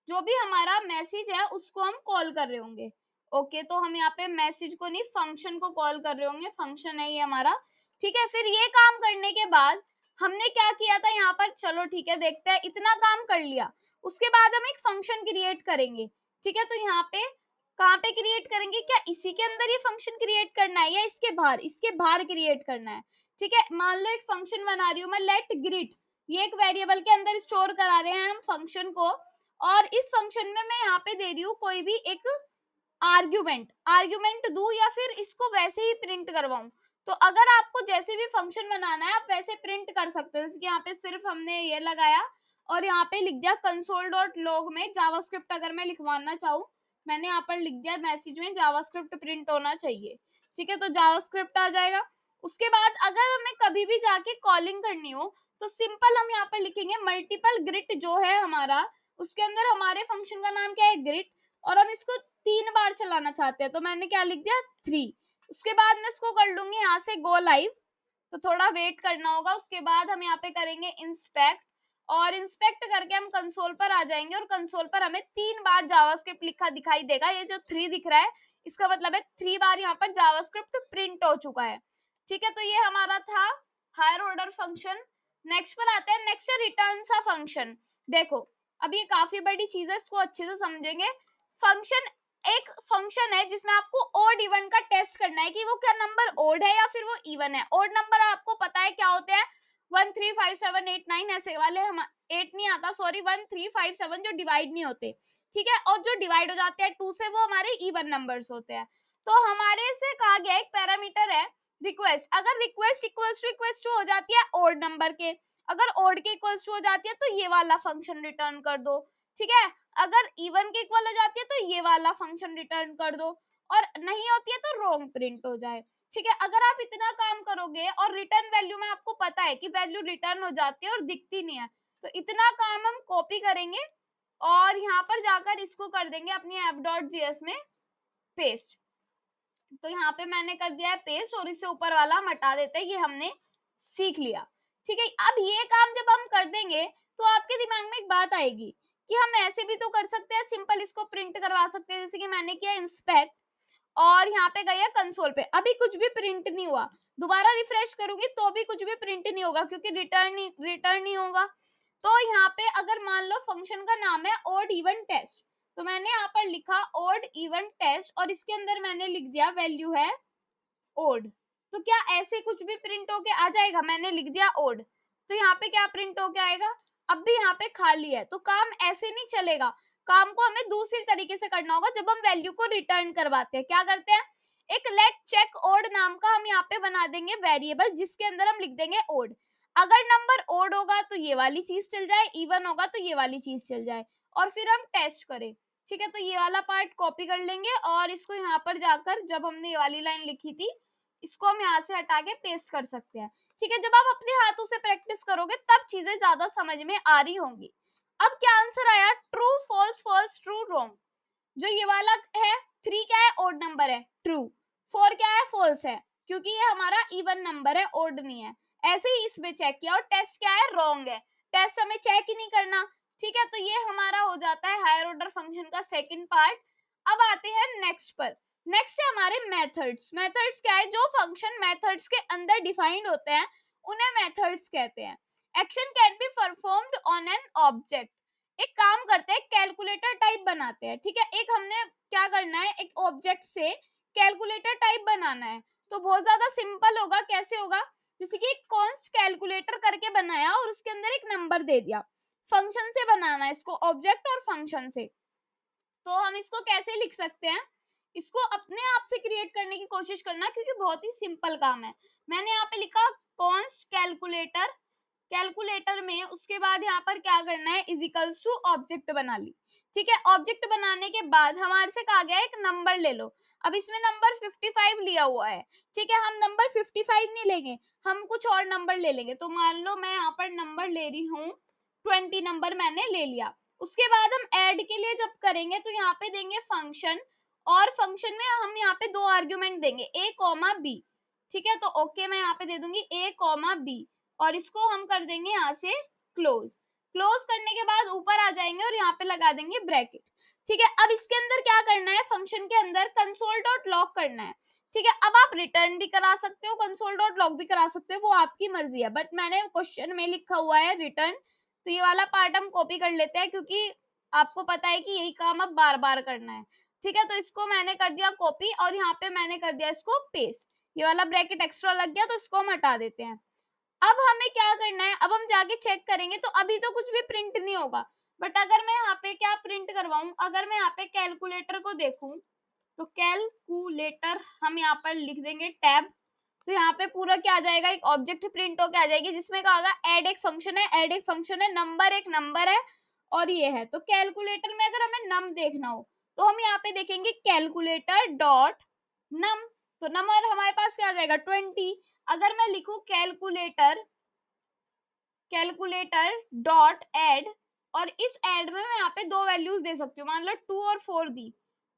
जो भी हमारा मैसेज है उसको हम कॉल कर रहे होंगे। ओके, तो हम यहाँ पे मैसेज को नहीं फंक्शन को कॉल कर रहे होंगे, फंक्शन है ये हमारा, ठीक है। फिर ये काम करने के बाद हमने क्या किया था यहाँ पर, चलो ठीक है देखते हैं, इतना काम कर लिया, उसके बाद हम एक फंक्शन क्रिएट करेंगे, ठीक है। तो यहाँ पे कहाँ पे क्रिएट करेंगे, क्या इसी के अंदर ये फंक्शन क्रिएट करना है या इसके बाहर, इसके बाहर क्रिएट करना है, ठीक है। मान लो एक फंक्शन बना रही हूँ मैं, लेट ग्रीट, ये एक वेरिएबल के अंदर स्टोर करा रहे हैं हम फंक्शन को, और इस फंक्शन में मैं यहाँ पे दे रही हूँ कोई भी एक आर्ग्यूमेंट, आर्ग्यूमेंट दूं या फिर इसको वैसे ही प्रिंट करवाऊं। तो अगर आपको जैसे भी फंक्शन बनाना है आप वैसे प्रिंट कर सकते हो, जैसे यहाँ पे सिर्फ हमने ये लगाया और यहाँ पे लिख दिया console.log में जावास्क्रिप्ट, अगर मैं लिखवाना चाहूँ, मैंने यहाँ पर लिख दिया मैसेज में जावास्क्रिप्ट प्रिंट होना चाहिए, ठीक है। तो जावास्क्रिप्ट आ जाएगा। उसके बाद अगर हमें कभी भी जाके कॉलिंग करनी हो तो सिंपल हम यहाँ पर लिखेंगे मल्टीपल ग्रिट, जो है हमारा उसके अंदर हमारे फंक्शन का नाम क्या है, ग्रिट, और हम इसको 3 बार चलाना चाहते हैं, तो मैंने क्या लिख दिया 3। उसके बाद मैं इसको कर लूंगी यहाँ से गो लाइव, तो थोड़ा वेट करना होगा। उसके बाद हम यहाँ पे करेंगे इंस्पेक्ट, और इंस्पेक्ट करके हम कंसोल पर आ जाएंगे, और कंसोल पर हमें 3 बार जावास्क्रिप्ट लिखा दिखाई देगा। ये जो 3 दिख रहा है इसका मतलब है 3 बार यहाँ पर जावास्क्रिप्ट प्रिंट हो चुका है, ठीक है। तो ये हमारा था हायर ऑर्डर फंक्शन। नेक्स्ट पर आते हैं, नेक्स्ट है रिटर्न सा फंक्शन। देखो अब ये काफी बड़ी चीज है, इसको अच्छे से समझेंगे। फंक्शन एक फंक्शन है जिसमें आपको ओड इवन का टेस्ट करना है कि वो क्या नंबर ओड है या फिर वो इवन है। ओड नंबर आपको पता है क्या होते हैं, 1 3 5 7 8 9 ऐसे वाले, हम 8 नहीं आता, सॉरी 1 3 5 7 जो डिवाइड नहीं होते, ठीक है। और जो डिवाइड हो जाते हैं 2 से वो हमारे इवन नंबर्स होते हैं। तो हमारे से कहा गया एक पैरामीटर है रिक्वेस्ट, अगर रिक्वेस्ट इक्वल्स टू हो जाती है ओड नंबर के, अगर ओड के इक्वल्स टू हो जाती है तो ये वाला फंक्शन रिटर्न कर दो, ठीक है। अगर इवन के इक्वल हो जाती है तो ये वाला फंक्शन रिटर्न कर दो, और नहीं होती है तो रॉन्ग प्रिंट हो जाए, ठीक है। अगर आप इतना काम करोगे और रिटर्न वैल्यू में आपको पता है कि वैल्यू रिटर्न हो जाती है और दिखती नहीं है, तो इतना काम हम कॉपी करेंगे और यहाँ पर जाकर इसको कर देंगे अपनी app.js में पेस्ट। तो यहाँ पे मैंने कर दिया है पेस्ट, और इसे ऊपर वाला हम हटा देते हैं, ये हमने सीख लिया, ठीक है। अब ये काम जब हम कर देंगे तो आपके दिमाग में एक बात आएगी कि हम ऐसे भी तो कर सकते हैं, सिंपल इसको प्रिंट करवा सकते हैं, जैसे कि मैंने किया इंस्पेक्ट और यहाँ पे गया कंसोल पे, अभी कुछ भी प्रिंट नहीं हुआ, दोबारा रिफ्रेश करूंगी तो भी कुछ भी प्रिंट नहीं होगा क्योंकि रिटर्न नहीं होगा। तो यहाँ पे अगर मान लो फंक्शन का नाम है ओड इवन टेस्ट, तो मैंने यहाँ पर लिखा ओड इवन टेस्ट और इसके अंदर मैंने लिख दिया वैल्यू है ओड। तो क्या ऐसे कुछ भी प्रिंट होके आ जाएगा, मैंने लिख दिया ओड, तो यहाँ पे क्या प्रिंट होके आएगा, अब भी यहाँ पे खाली है। तो काम ऐसे नहीं चलेगा, काम को हमें दूसरी तरीके से करना होगा। जब हम वैल्यू को रिटर्न करवाते हैं क्या करते हैं, एक लेट चेक ओड नाम का हम यहाँ पे बना देंगे वेरिएबल, जिसके अंदर हम लिख देंगे ओड। अगर नंबर ओड होगा तो ये वाली चीज चल जाए, इवन होगा तो ये वाली चीज चल जाए, और फिर हम टेस्ट करें, ठीक है। तो ये वाला पार्ट कॉपी कर लेंगे और इसको यहाँ पर जाकर, जब हमने ये वाली लाइन लिखी थी इसको हम यहाँ से हटा के पेस्ट कर सकते हैं, ठीक है। जब आप अपने हाथों से प्रैक्टिस करोगे तब चीजें ज्यादा समझ में आ रही होंगी। अब क्या आंसर आया, true false false true wrong. जो ये वाला है 3 क्या है, ओड नंबर है, ट्रू। 4 क्या है, फॉल्स है, क्योंकि ये हमारा इवन नंबर है, ओड नहीं है। ऐसे ही इसमें चेक किया, और टेस्ट क्या है, रॉन्ग है, टेस्ट हमें चेक ही नहीं करना, ठीक है। तो ये हमारा हो जाता है हायर ऑर्डर फंक्शन का सेकंड पार्ट। अब आते हैं नेक्स्ट पर। नेक्स्ट है हमारे मेथड्स। मेथड्स क्या है, जो फंक्शन मेथड्स के अंदर डिफाइंड होते हैं उन्हें मेथड्स कहते हैं। Action can be performed on an object. एक काम करते हैं, कैलकुलेटर टाइप बनाते हैं, ठीक है। एक हमने क्या करना है, एक ऑब्जेक्ट से कैलकुलेटर टाइप बनाना है, तो बहुत ज्यादा सिंपल होगा। कैसे होगा, जैसे कि एक कॉन्स्ट कैलकुलेटर करके बनाया और उसके अंदर एक नंबर दे दिया। फंक्शन से बनाना है इसको, ऑब्जेक्ट और फंक्शन से। तो हम इसको कैसे लिख सकते हैं, इसको अपने आप से क्रिएट करने की कोशिश करना, क्योंकि बहुत ही सिंपल काम है। मैंने यहाँ पे लिखा कॉन्स्ट कैलकुलेटर, कैलकुलेटर में उसके बाद यहाँ पर क्या करना है, इजिकल्स टू ऑब्जेक्ट बना ली, ठीक है। ऑब्जेक्ट बनाने के बाद हमारे से कहा गया एक नंबर ले लो। अब इसमें नंबर 55 लिया हुआ है, ठीक है। हम नंबर 55 नहीं लेंगे, हम कुछ और नंबर ले लेंगे। तो मान लो मैं यहाँ पर नंबर ले रही हूँ 20, नंबर मैंने ले लिया। उसके बाद हम ऐड के लिए जब करेंगे तो यहाँ पे देंगे फंक्शन, और फंक्शन में हम यहाँ पे 2 आर्ग्यूमेंट देंगे, a कॉमा b, ठीक है। तो ओके मैं यहाँ पे दे दूंगी a कॉमा b, और इसको हम कर देंगे यहाँ से क्लोज। क्लोज करने के बाद ऊपर आ जाएंगे और यहाँ पे लगा देंगे ब्रैकेट। ठीक है, अब इसके अंदर क्या करना है, फंक्शन के अंदर कंसोल डॉट लॉग करना है। ठीक है, अब आप रिटर्न भी करा सकते हो, कंसोल डॉट लॉग भी करा सकते हो, वो आपकी मर्जी है, बट मैंने क्वेश्चन में लिखा हुआ है रिटर्न, तो ये वाला पार्ट हम कॉपी कर लेते हैं क्योंकि आपको पता है कि यही काम अब बार बार करना है। ठीक है, तो इसको मैंने कर दिया कॉपी और यहाँ पे मैंने कर दिया इसको पेस्ट। ये वाला ब्रैकेट एक्स्ट्रा लग गया तो इसको हम हटा देते हैं। अब हमें क्या करना है, अब हम जाके चेक करेंगे, तो अभी तो कुछ भी प्रिंट नहीं होगा, बट अगर मैं यहाँ पे क्या प्रिंट करवाऊं, अगर मैं यहाँ पे कैलकुलेटर को देखूं, तो कैलकुलेटर हम यहाँ पर लिख देंगे टैब, तो यहाँ पे पूरा क्या आ जाएगा, एक ऑब्जेक्ट प्रिंट होके आ जाएगी जिसमें कहा होगा ऐड एक फंक्शन है, ऐड एक फंक्शन है, नंबर एक नंबर है और ये है। तो कैलकुलेटर में अगर हमें नम देखना हो तो हम यहाँ पे देखेंगे कैलकुलेटर डॉट नम, तो नंबर हमारे पास क्या आ जाएगा 20। अगर मैं लिखूं कैलकुलेटर डॉट एड, और इस एड में मैं यहाँ पे दो वैल्यूज दे सकती हूँ, मान लो 2 और 4 दी।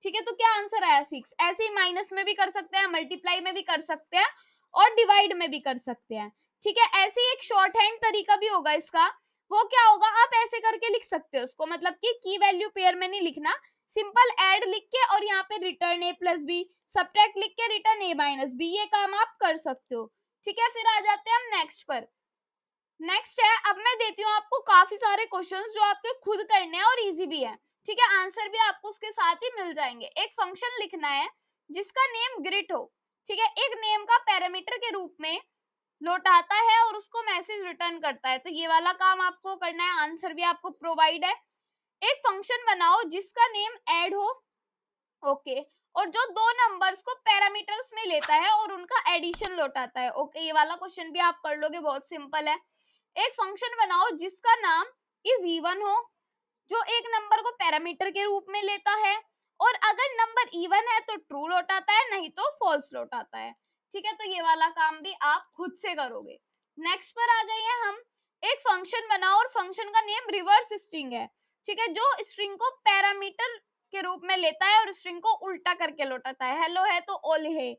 ठीक है, तो क्या आंसर आया 6। ऐसे ही माइनस में भी कर सकते हैं, मल्टीप्लाई में भी कर सकते हैं और डिवाइड में भी कर सकते हैं। ठीक है, ऐसे ही एक शॉर्ट हैंड तरीका भी होगा इसका, वो क्या होगा, आप ऐसे करके लिख सकते हो उसको, मतलब कि की वैल्यू पेयर में नहीं लिखना, सिंपल ऐड लिख के और यहाँ पे रिटर्न ए प्लस बी, सब्ट्रैक्ट लिख के रिटर्न ए माइनस बी, ये काम आप कर सकते हो। ठीक है, फिर आ जाते हैं हम नेक्स्ट पर। नेक्स्ट है, अब मैं देती हूँ आपको काफी सारे क्वेश्चंस जो आपके खुद करने हैं और इजी भी है। ठीक है, आंसर भी आपको उसके साथ ही मिल जाएंगे। एक फंक्शन लिखना है जिसका नेम ग्रिट हो। ठीक है, एक नेम का पैरामीटर के रूप में लौटाता है और उसको मैसेज रिटर्न करता है, तो ये वाला काम आपको करना है, आंसर भी आपको प्रोवाइड है। एक फंक्शन बनाओ जिसका नेम ऐड हो, ओके, और जो दो नंबर्स को पैरामीटर्स में लेता है और उनका एडिशन लौटाता है। ओके, ये वाला क्वेश्चन भी आप कर लोगे, बहुत सिंपल है। एक फंक्शन बनाओ जिसका नाम इज इवन हो, जो एक नंबर को पैरामीटर के रूप में लेता है और अगर नंबर इवन है तो ट्रू लौटाता है, नहीं तो फॉल्स लौटाता है। ठीक है, तो ये वाला काम भी आप खुद से करोगे। नेक्स्ट पर आ गए हैं हम। एक फंक्शन बनाओ और फंक्शन का नेम रिवर्स स्ट्रिंग है। ठीक है, जो स्ट्रिंग को पैरामीटर के रूप में लेता है और स्ट्रिंग को उल्टा करके लौटाता है। हेलो है तो ओल है,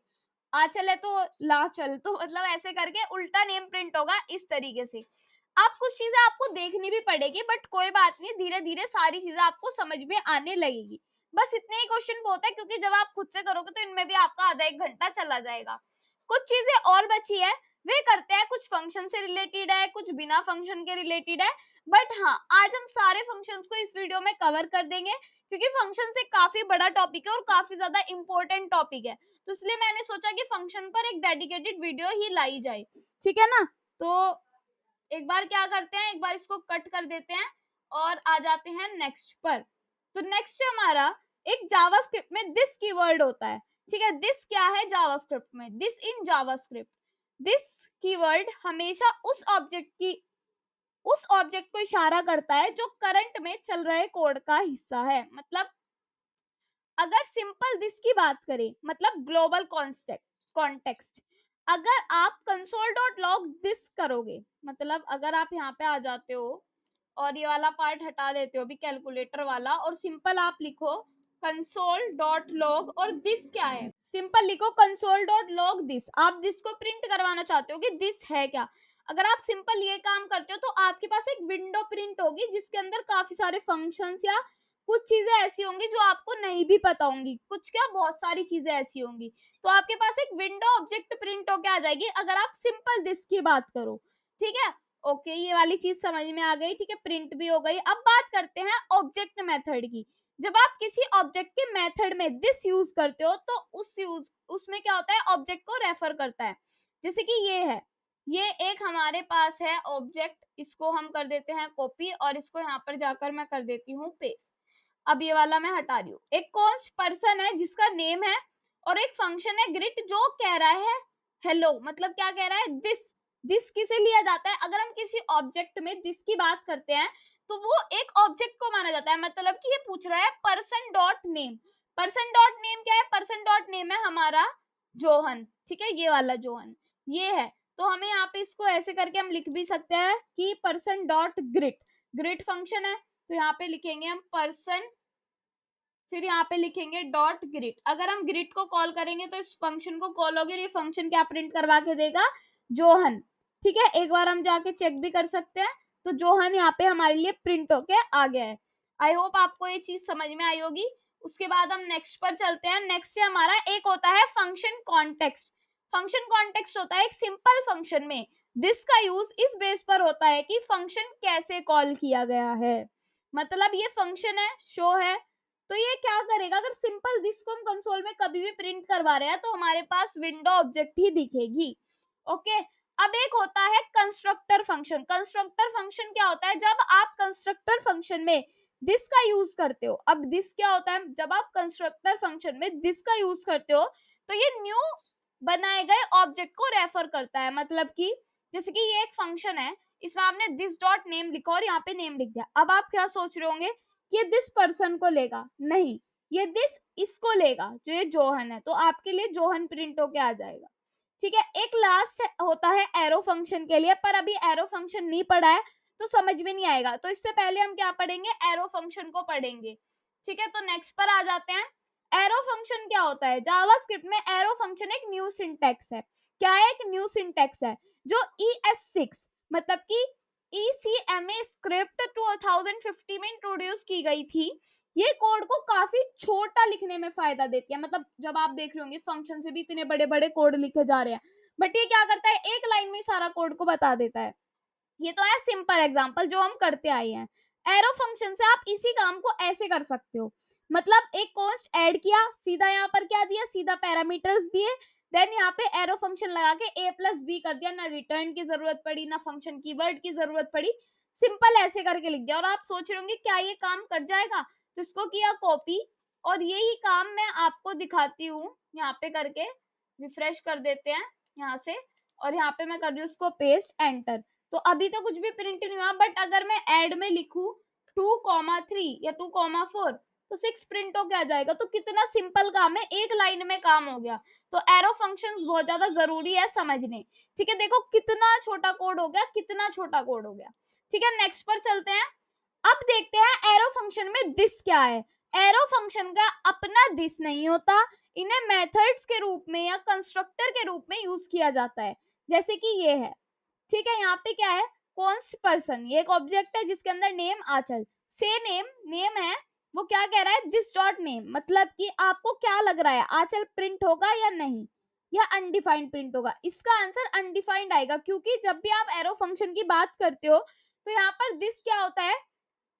आचल है तो लाचल, तो मतलब ऐसे करके उल्टा नेम प्रिंट होगा इस तरीके से। आप कुछ चीजें आपको देखनी भी पड़ेगी, बट कोई बात नहीं, धीरे धीरे सारी चीजें आपको समझ में आने लगेगी। बस इतने ही क्वेश्चन बहुत है, क्योंकि जब आप खुद से करोगे तो इनमें भी आपका आधा एक घंटा चला जाएगा। कुछ चीजें और बची है, वे करते हैं, कुछ फंक्शन से रिलेटेड है, कुछ बिना फंक्शन के रिलेटेड है, बट हाँ, आज हम सारे फंक्शंस को इस वीडियो में कवर कर देंगे, क्योंकि फंक्शन से काफी बड़ा टॉपिक है और काफी ज्यादा इंपॉर्टेंट टॉपिक है, तो इसलिए मैंने सोचा कि फंक्शन पर एक डेडिकेटेड वीडियो ही लाई जाए। ठीक है ना, तो एक बार क्या करते हैं, एक बार इसको कट कर देते हैं और आ जाते हैं नेक्स्ट पर। तो नेक्स्ट हमारा एक जावास्क्रिप्ट में दिस कीवर्ड होता है। ठीक है, दिस क्या है जावास्क्रिप्ट में, this in JavaScript, this keyword हमेशा उस ऑब्जेक्ट को इशारा करता है जो करंट में चल रहे कोड का हिस्सा है। मतलब अगर सिंपल दिस की बात करें, मतलब ग्लोबल कॉन्टेक्स्ट, अगर आप कंसोल डॉट लॉग दिस करोगे, मतलब अगर आप यहाँ पे आ जाते हो और ये वाला पार्ट हटा देते हो भी कैलकुलेटर वाला, और सिंपल आप लिखो कंसोल डॉट लॉग, और दिस क्या है, सिंपल लिखो कंसोल डॉट लॉग दिस, आप दिस को प्रिंट करवाना चाहते हो कि दिस है क्या। अगर आप सिंपल ये काम करते हो तो आपके पास एक विंडो प्रिंट होगी जिसके अंदर काफी सारे फंक्शंस या कुछ चीजें ऐसी होंगी जो आपको नहीं भी पता होंगी, कुछ क्या बहुत सारी चीजें ऐसी होंगी, तो आपके पास एक विंडो ऑब्जेक्ट प्रिंट होके आ जाएगी अगर आप सिंपल दिस की बात करो। ठीक है, ओके, ये वाली चीज समझ में आ गई। ठीक है, प्रिंट भी हो गई। अब बात करते हैं ऑब्जेक्ट मेथड की। जब आप किसी ऑब्जेक्ट के मेथड में दिस यूज करते हो तो उसमें क्या होता है, ऑब्जेक्ट को रेफर करता है। जैसे कि ये है, ये एक हमारे पास है ऑब्जेक्ट, इसको हम कर देते हैं कॉपी और इसको यहाँ पर जाकर मैं कर देती हूँ पेस्ट। अब ये वाला मैं हटा रही हूँ। एक कॉन्स्ट पर्सन है जिसका नेम है और एक फंक्शन है ग्रिट जो कह रहा है हेलो, मतलब क्या कह रहा है, दिस किसे लिया जाता है, अगर हम किसी ऑब्जेक्ट में दिस की बात करते हैं तो वो एक ऑब्जेक्ट को माना जाता है। मतलब कि ये पूछ रहा है person dot name, person dot name क्या है, पर्सन डॉट नेम है हमारा जोहन। ठीक है, ये वाला जोहन ये है, तो हमें यहाँ पे इसको ऐसे करके हम लिख भी सकते हैं कि person dot greet, greet function है, तो यहाँ पे लिखेंगे हम पर्सन, फिर यहाँ पे लिखेंगे डॉट ग्रिट। अगर हम ग्रिट को कॉल करेंगे तो इस फंक्शन को कॉल होगी और ये फंक्शन क्या प्रिंट करवा के देगा, जोहन। ठीक है, एक बार हम जाके चेक भी कर सकते हैं, तो जोहन यहाँ पे हमारे लिए प्रिंट होके आ गया है। आई होप आपको ये चीज समझ में आई होगी। उसके बाद हम नेक्स्ट पर चलते हैं। नेक्स्ट है हमारा, एक होता है फंक्शन कॉन्टेक्स्ट। फंक्शन कॉन्टेक्स्ट होता है एक सिंपल फंक्शन में दिस का यूज इस बेस पर होता है कि फंक्शन कैसे कॉल किया गया है। मतलब ये फंक्शन है, शो है, तो ये क्या करेगा, अगर सिंपल दिस को हम कंसोल में कभी भी प्रिंट करवा रहे हैं तो हमारे पास विंडो ऑब्जेक्ट ही दिखेगी। ओके, अब एक होता है कंस्ट्रक्टर फंक्शन। कंस्ट्रक्टर फंक्शन क्या होता है, जब आप कंस्ट्रक्टर फंक्शन में दिस का यूज करते हो। अब दिस क्या होता है, जब आप कंस्ट्रक्टर फंक्शन में दिस का यूज करते हो तो ये न्यू बनाए गए ऑब्जेक्ट को रेफर करता है। मतलब कि जैसे कि ये एक फंक्शन है, इसमें आपने दिस डॉट नेम लिखा और यहाँ पे नेम लिख दिया। अब आप क्या सोच रहे होंगे कि ये दिस पर्सन को लेगा, नहीं, ये दिस इसको लेगा जो ये जोहन है, तो आपके लिए जोहन प्रिंट होके आ जाएगा। ठीक है, एक लास्ट होता है एरो फंक्शन के लिए, पर अभी एरो फंक्शन नहीं पढ़ा है तो समझ में नहीं आएगा, तो इससे पहले हम क्या पढ़ेंगे, एरो फंक्शन को पढ़ेंगे। ठीक है, तो नेक्स्ट पर आ जाते हैं। एरो फंक्शन क्या होता है, जावास्क्रिप्ट में एरो फंक्शन एक न्यू सिंटैक्स है। क्या है, एक न्यू सिंटैक्स है जो ES6 मतलब कि ECMA स्क्रिप्ट 2050 में इंट्रोड्यूस की गई थी। ये कोड को काफी छोटा लिखने में फायदा देती है। मतलब जब आप देख रहे होंगे फंक्शन से भी इतने बड़े बड़े कोड लिखे जा रहे हैं, बट ये क्या करता है, एक लाइन में सारा कोड को बता देता है। ये तो है सिंपल एग्जांपल जो हम करते आए हैं। एरो फंक्शन से आप इसी काम को ऐसे कर सकते हो। मतलब एक कॉन्स्ट ऐड किया, सीधा यहाँ पर क्या दिया, सीधा पैरामीटर्स दिए, देन यहाँ पे एरो फंक्शन लगा के A+B कर दिया, ना रिटर्न की जरूरत पड़ी, ना फंक्शन कीवर्ड की जरूरत पड़ी, सिंपल ऐसे करके लिख दिया। और आप सोच रहे होंगे क्या ये काम कर जाएगा, तो इसको किया कॉपी, और यही काम मैं आपको दिखाती हूँ यहाँ पे करके। रिफ्रेश कर देते हैं यहाँ से, और यहाँ पे मैं कर रही हूँ उसको पेस्ट, एंटर। तो अभी तो कुछ भी प्रिंट नहीं हुआ, बट अगर मैं ऐड में लिखूं 2,3 या 2,4 तो 6 प्रिंट हो गया जाएगा। तो कितना सिंपल काम है, एक लाइन में काम हो गया। तो एरो फंक्शंस बहुत ज्यादा जरूरी है समझने। ठीक है, देखो कितना छोटा कोड हो गया, कितना छोटा कोड हो गया। ठीक है, नेक्स्ट पर चलते हैं। अब देखते हैं एरो फंक्शन में दिस क्या है। एरो फंक्शन का अपना दिस नहीं होता, इन्हें मेथड्स के रूप में या कंस्ट्रक्टर के रूप में यूज किया जाता है। जैसे कि ये है, ठीक है, यहाँ पे क्या है, कॉन्स्ट पर्सन, ये एक ऑब्जेक्ट है जिसके अंदर नेम आंचल, से नेम, नेम है, वो क्या कह रहा है, दिस डॉट नेम, मतलब कि आपको क्या लग रहा है, आंचल प्रिंट होगा या नहीं, या अनडिफाइंड प्रिंट होगा। इसका आंसर अनडिफाइंड आएगा, क्योंकि जब भी आप एरो फंक्शन की बात करते हो तो यहाँ पर दिस क्या होता है,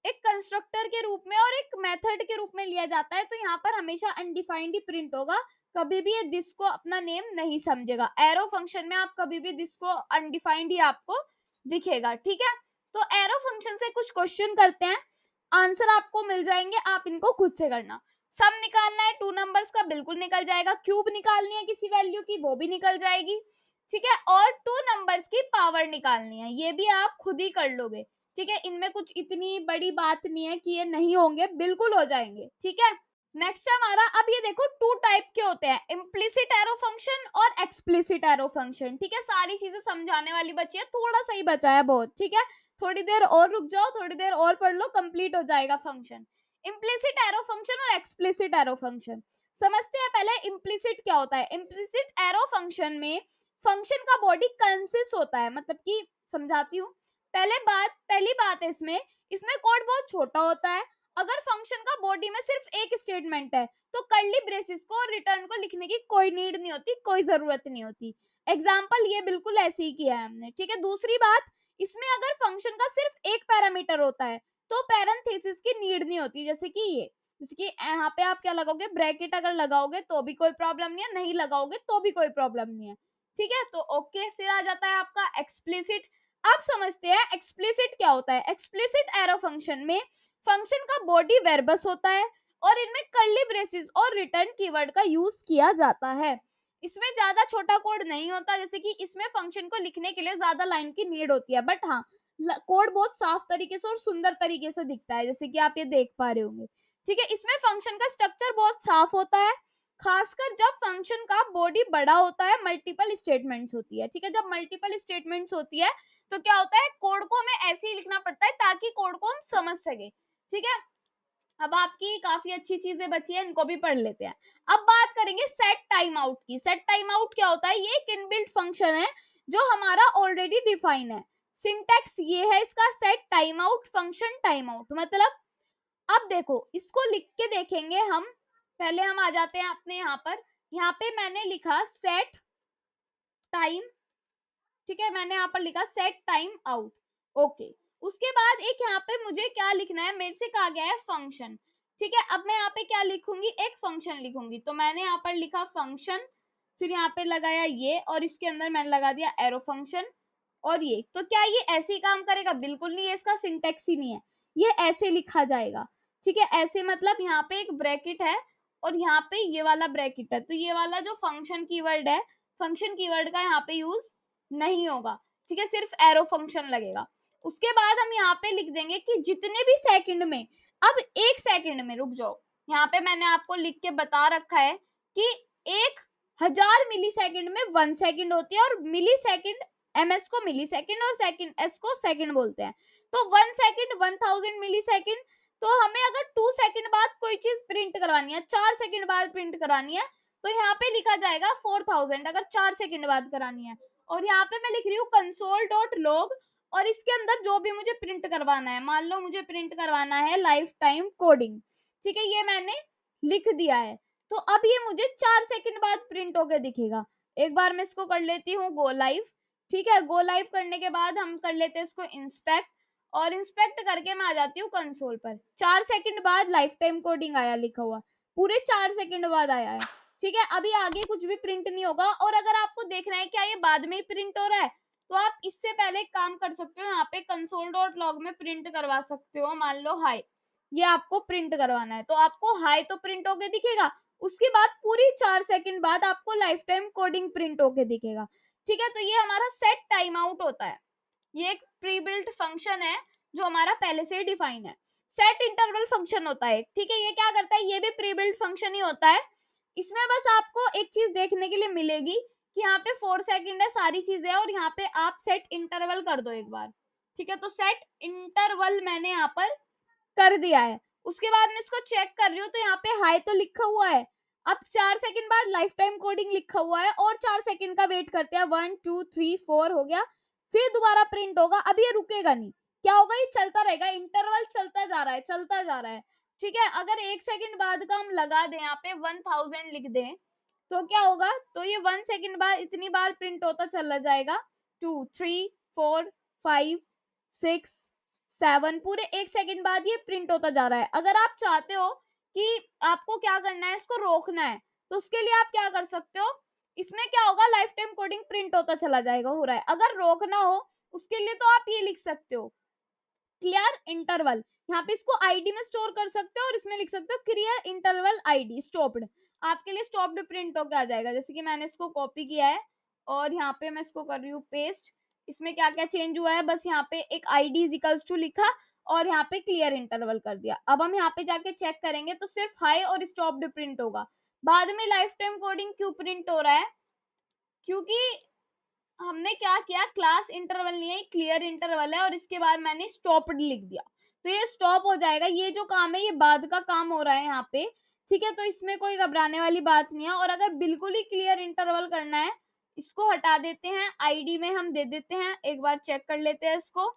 एक कंस्ट्रक्टर के रूप में और एक मेथड के रूप में लिया जाता है। तो यहाँ पर हमेशा अनडिफाइंड ही प्रिंट होगा, कभी भी ये दिस को अपना नेम नहीं समझेगा। एरो फंक्शन में आप कभी भी दिस को अनडिफाइंड ही आपको दिखेगा। ठीक है, तो एरो फंक्शन से कुछ क्वेश्चन करते हैं, आंसर आपको मिल जाएंगे, आप इनको खुद से करना। सम निकालना है 2 नंबर्स का, बिल्कुल निकल जाएगा। क्यूब निकालनी है किसी वैल्यू की, वो भी निकल जाएगी। ठीक है, और 2 नंबर्स की पावर निकालनी है, ये भी आप खुद ही कर लोगे। ठीक है, इनमें कुछ इतनी बड़ी बात नहीं है कि ये नहीं होंगे, बिल्कुल हो जाएंगे। ठीक है, नेक्स्ट है हमारा, अब ये देखो 2 टाइप के होते हैं, इम्प्लिसिट एरो फंक्शन और एक्सप्लिसिट एरो फंक्शन। ठीक है, सारी चीजें समझाने वाली बची है, थोड़ा सा ही बचा है बहुत। ठीक है, थोड़ी देर और रुक जाओ, थोड़ी देर और पढ़ लो, कंप्लीट हो जाएगा फंक्शन। इम्प्लिसिट एरो फंक्शन और एक्सप्लिसिट एरो फंक्शन समझते हैं। पहले इम्प्लिसिट क्या होता है। इम्प्लिसिट एरो फंक्शन में फंक्शन का बॉडी कंसिस्ट होता है, मतलब कि समझाती हूँ। पहली बात है, इसमें इसमें कोड बहुत छोटा होता है। अगर फंक्शन का बॉडी में सिर्फ एक स्टेटमेंट है तो कर्ली ब्रेसेस को और रिटर्न को लिखने की कोई नीड नहीं होती, कोई जरूरत नहीं होती। एग्जाम्पल ये बिल्कुल ऐसे ही किया है हमने। ठीक है, दूसरी बात, इसमें अगर फंक्शन का सिर्फ एक पैरामीटर होता है तो पैरेंथेसिस की नीड नहीं होती। जैसे कि ये, जैसे कि यहाँ पे आप क्या लगाओगे, ब्रैकेट अगर लगाओगे तो भी कोई प्रॉब्लम नहीं है, नहीं लगाओगे तो भी कोई प्रॉब्लम नहीं है। ठीक है, तो ओके, फिर आ जाता है आपका एक्सप्लिसिट। अब समझते हैं एक्सप्लिसिट क्या होता है। एक्सप्लिसिट एरो फंक्शन में फंक्शन का बॉडी वर्बस होता है और इनमें कर्ली ब्रेसेस और रिटर्न कीवर्ड का यूज किया जाता है। इसमें ज्यादा छोटा कोड नहीं होता, जैसे कि इसमें फंक्शन को लिखने के लिए ज्यादा लाइन की नीड होती है, बट हाँ, कोड बहुत साफ तरीके से और सुंदर तरीके से दिखता है, जैसे कि आप ये देख पा रहे होंगे। ठीक है, इसमें फंक्शन का स्ट्रक्चर बहुत साफ होता है, खासकर जब फंक्शन का बॉडी बड़ा होता है, मल्टीपल स्टेटमेंट्स होती है। ठीक है, जब मल्टीपल स्टेटमेंट्स होती है तो क्या होता है, कोड को हमें ऐसे ही लिखना पड़ता है ताकि कोड को हम समझ सके। ठीक है, अब आपकी काफी अच्छी चीजें बची है, इनको भी पढ़ लेते हैं। अब बात करेंगे सेट टाइम आउट की। सेट टाइम आउट क्या होता है, ये एक इनबिल्ट फंक्शन है जो हमारा ऑलरेडी डिफाइन है। सिंटैक्स ये है इसका, set time out function time out. मतलब अब देखो इसको लिख के देखेंगे हम, पहले हम आ जाते हैं अपने यहाँ पर, यहाँ पे मैंने लिखा सेट टाइम, ठीक है, मैंने यहाँ पर लिखा सेट टाइम आउट, ओके। उसके बाद एक यहाँ पे मुझे क्या लिखना है, मेरे से कहा गया है फंक्शन, ठीक है। अब मैं यहाँ पे क्या लिखूंगी, एक फंक्शन लिखूंगी, तो मैंने यहाँ पर लिखा फंक्शन, फिर यहाँ पे लगाया ये, और इसके अंदर मैंने लगा दिया एरो फंक्शन, और ये तो क्या ये ऐसे ही काम करेगा, बिल्कुल नहीं, इसका सिंटेक्स ही नहीं है, ये ऐसे लिखा जाएगा, ठीक है, ऐसे। मतलब यहाँ पे एक ब्रैकेट है और यहाँ पे ये वाला ब्रैकेट है, तो ये वाला जो फंक्शन कीवर्ड है, फंक्शन कीवर्ड का यहाँ पे यूज नहीं होगा, ठीक है, सिर्फ एरो फंक्शन लगेगा। उसके बाद हम यहाँ पे लिख देंगे कि जितने भी सेकंड में, अब एक सेकंड में, रुक जाओ, यहाँ पे मैंने आपको लिख के बता रखा है कि 1000 मिली सेकंड में 1 सेकंड होती है, और मिली सेकंड ms को मिली सेकंड और सेकंड s को सेकंड बोलते हैं। तो 1 सेकंड 1000 मिली सेकंड, तो हमें अगर 2 सेकंड बाद कोई चीज प्रिंट करवानी है, 4 सेकंड बाद प्रिंट करानी है, तो यहाँ पे लिखा जाएगा 4000 अगर 4 सेकंड बाद करानी है। और यहाँ पे मैं लिख रही हूँ console.log, और इसके अंदर जो भी मुझे प्रिंट करवाना है, मान लो मुझे प्रिंट करवाना है लाइफ टाइम कोडिंग, ठीक है, ये मैंने लिख दिया है। तो अब ये मुझे 4 सेकंड बाद प्रिंट होके दिखेगा। एक बार मैं इसको कर लेती हूँ गो लाइव, ठीक है, गो लाइव करने के बाद हम कर लेते हैं इसको इंस्पेक्ट, और इंस्पेक्ट करके मैं आ जाती हूँ कंसोल पर। 4 सेकंड बाद लाइफ टाइम कोडिंग आया लिखा हुआ, पूरे 4 सेकंड बाद आया है, ठीक है। अभी आगे कुछ भी प्रिंट नहीं होगा, और अगर आपको देखना है क्या ये बाद में ही प्रिंट हो रहा है, तो आप इससे पहले एक काम कर सकते हो, यहाँ पे console.log में प्रिंट करवा सकते हो, मान लो हाई, ये आपको प्रिंट करवाना है, तो आपको हाई तो प्रिंट होके दिखेगा, उसके बाद पूरी 4 सेकंड बाद आपको लाइफ टाइम कोडिंग प्रिंट होके दिखेगा, ठीक है। तो ये हमारा सेट टाइम आउट होता है, ये एक प्री बिल्ट फंक्शन है जो हमारा पहले से ही डिफाइन है। सेट इंटरवल फंक्शन होता है, ठीक है, ये क्या करता है, ये भी प्री बिल्ट फंक्शन ही होता है। इसमें बस आपको एक चीज देखने के लिए मिलेगी कि यहाँ पे 4 सेकंड है, सारी चीजें, और यहाँ पे आप सेट इंटरवल कर दो एक बार, ठीक है। तो सेट इंटरवल मैंने यहाँ पर कर दिया है। उसके बाद मैं इसको चेक कर रही हूँ, तो यहाँ पे हाई तो लिखा हुआ है, अब 4 सेकंड बाद लाइफ टाइम कोडिंग लिखा हुआ है, और 4 सेकंड का वेट करते हैं, 1 2 3 4 हो गया, फिर दोबारा प्रिंट होगा। अब ये रुकेगा नहीं, क्या होगा, ये चलता रहेगा, इंटरवल चलता जा रहा है, चलता जा रहा है, ठीक है। अगर 1 सेकंड बाद का हम लगा दें, यहाँ पे 1000 लिख दें, तो क्या होगा, तो ये 1 सेकंड बाद इतनी बार प्रिंट होता चला जाएगा, 2 3 4 5 6 7, पूरे 1 सेकंड बाद ये प्रिंट होता जा रहा है। अगर आप चाहते हो कि आपको क्या करना है, इसको रोकना है, तो उसके लिए आप क्या कर सकते हो, इसमें क्या होगा, लाइफ टाइम कोडिंग प्रिंट होता चला जाएगा, हो रहा है। अगर रोकना हो उसके लिए तो आप ये लिख सकते हो क्लियर इंटरवल, यहाँ पे इसको आईडी में स्टोर कर सकते हो, और इसमें लिख सकते हो क्लियर इंटरवल आईडी स्टॉप्ड, आपके लिए स्टॉप्ड प्रिंट होकर आ जाएगा। जैसे कि मैंने इसको कॉपी किया है और यहाँ पे मैं इसको कर रही हूँ पेस्ट, इसमें क्या क्या चेंज हुआ है, बस यहाँ पे एक आईडी इज इक्वल्स टू लिखा और यहाँ पे क्लियर इंटरवल कर दिया। अब हम यहाँ पे जाके चेक करेंगे तो सिर्फ हाई और स्टॉप्ड प्रिंट होगा। बाद में लाइफ टाइम कोडिंग क्यों प्रिंट हो रहा है, क्योंकि हमने क्या किया, क्लास इंटरवल नहीं है, क्लियर इंटरवल है, और इसके बाद मैंने स्टॉप्ड लिख दिया, तो ये स्टॉप हो जाएगा। ये जो काम है ये बाद का काम हो रहा है यहाँ पे, ठीक है, तो इसमें कोई घबराने वाली बात नहीं है। और अगर बिल्कुल ही क्लियर इंटरवल करना है, इसको हटा देते हैं, आईडी में हम दे देते हैं, एक बार चेक कर लेते हैं इसको,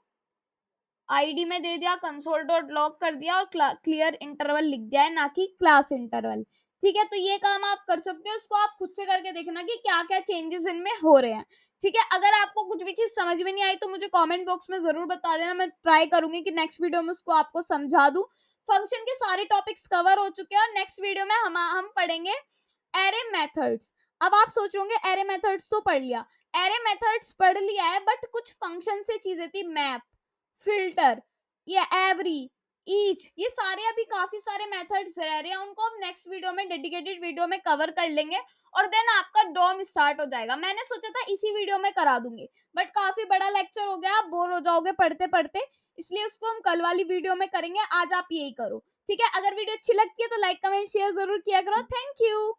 आईडी में दे दिया, console.log कर दिया और क्लियर इंटरवल लिख दिया है, ना कि क्लास इंटरवल, ठीक है। तो ये काम आप कर सकते हो, इसको आप खुद से करके देखना कि क्या क्या चेंजेस इनमें हो रहे हैं, ठीक है। अगर आपको कुछ भी चीज समझ में नहीं आई तो मुझे कमेंट बॉक्स में जरूर बता देना, मैं ट्राई करूंगी कि नेक्स्ट वीडियो में उसको आपको समझा दूं। फंक्शन के सारे टॉपिक्स कवर हो चुके हैं, और नेक्स्ट वीडियो में हम पढ़ेंगे एरे मेथड्स। अब आप सोच रहे होंगे एरे मेथड्स तो पढ़ लिया, एरे मेथड्स पढ़ लिया है, बट कुछ फंक्शन से चीजें थी, मैप, फिल्टर, ये एवरी, ईच, ये सारे अभी काफी सारे मेथड्स रह रहे हैं, उनको हम नेक्स्ट वीडियो में डेडिकेटेड वीडियो में कवर कर लेंगे, और देन आपका डॉम स्टार्ट हो जाएगा। मैंने सोचा था इसी वीडियो में करा दूंगी, बट काफी बड़ा लेक्चर हो गया, आप बोर हो जाओगे पढ़ते पढ़ते, इसलिए उसको हम कल वाली वीडियो में करेंगे। आज आप यही करो, ठीक है। अगर वीडियो अच्छी लगती है तो लाइक कमेंट शेयर जरूर किया करो। Thank you.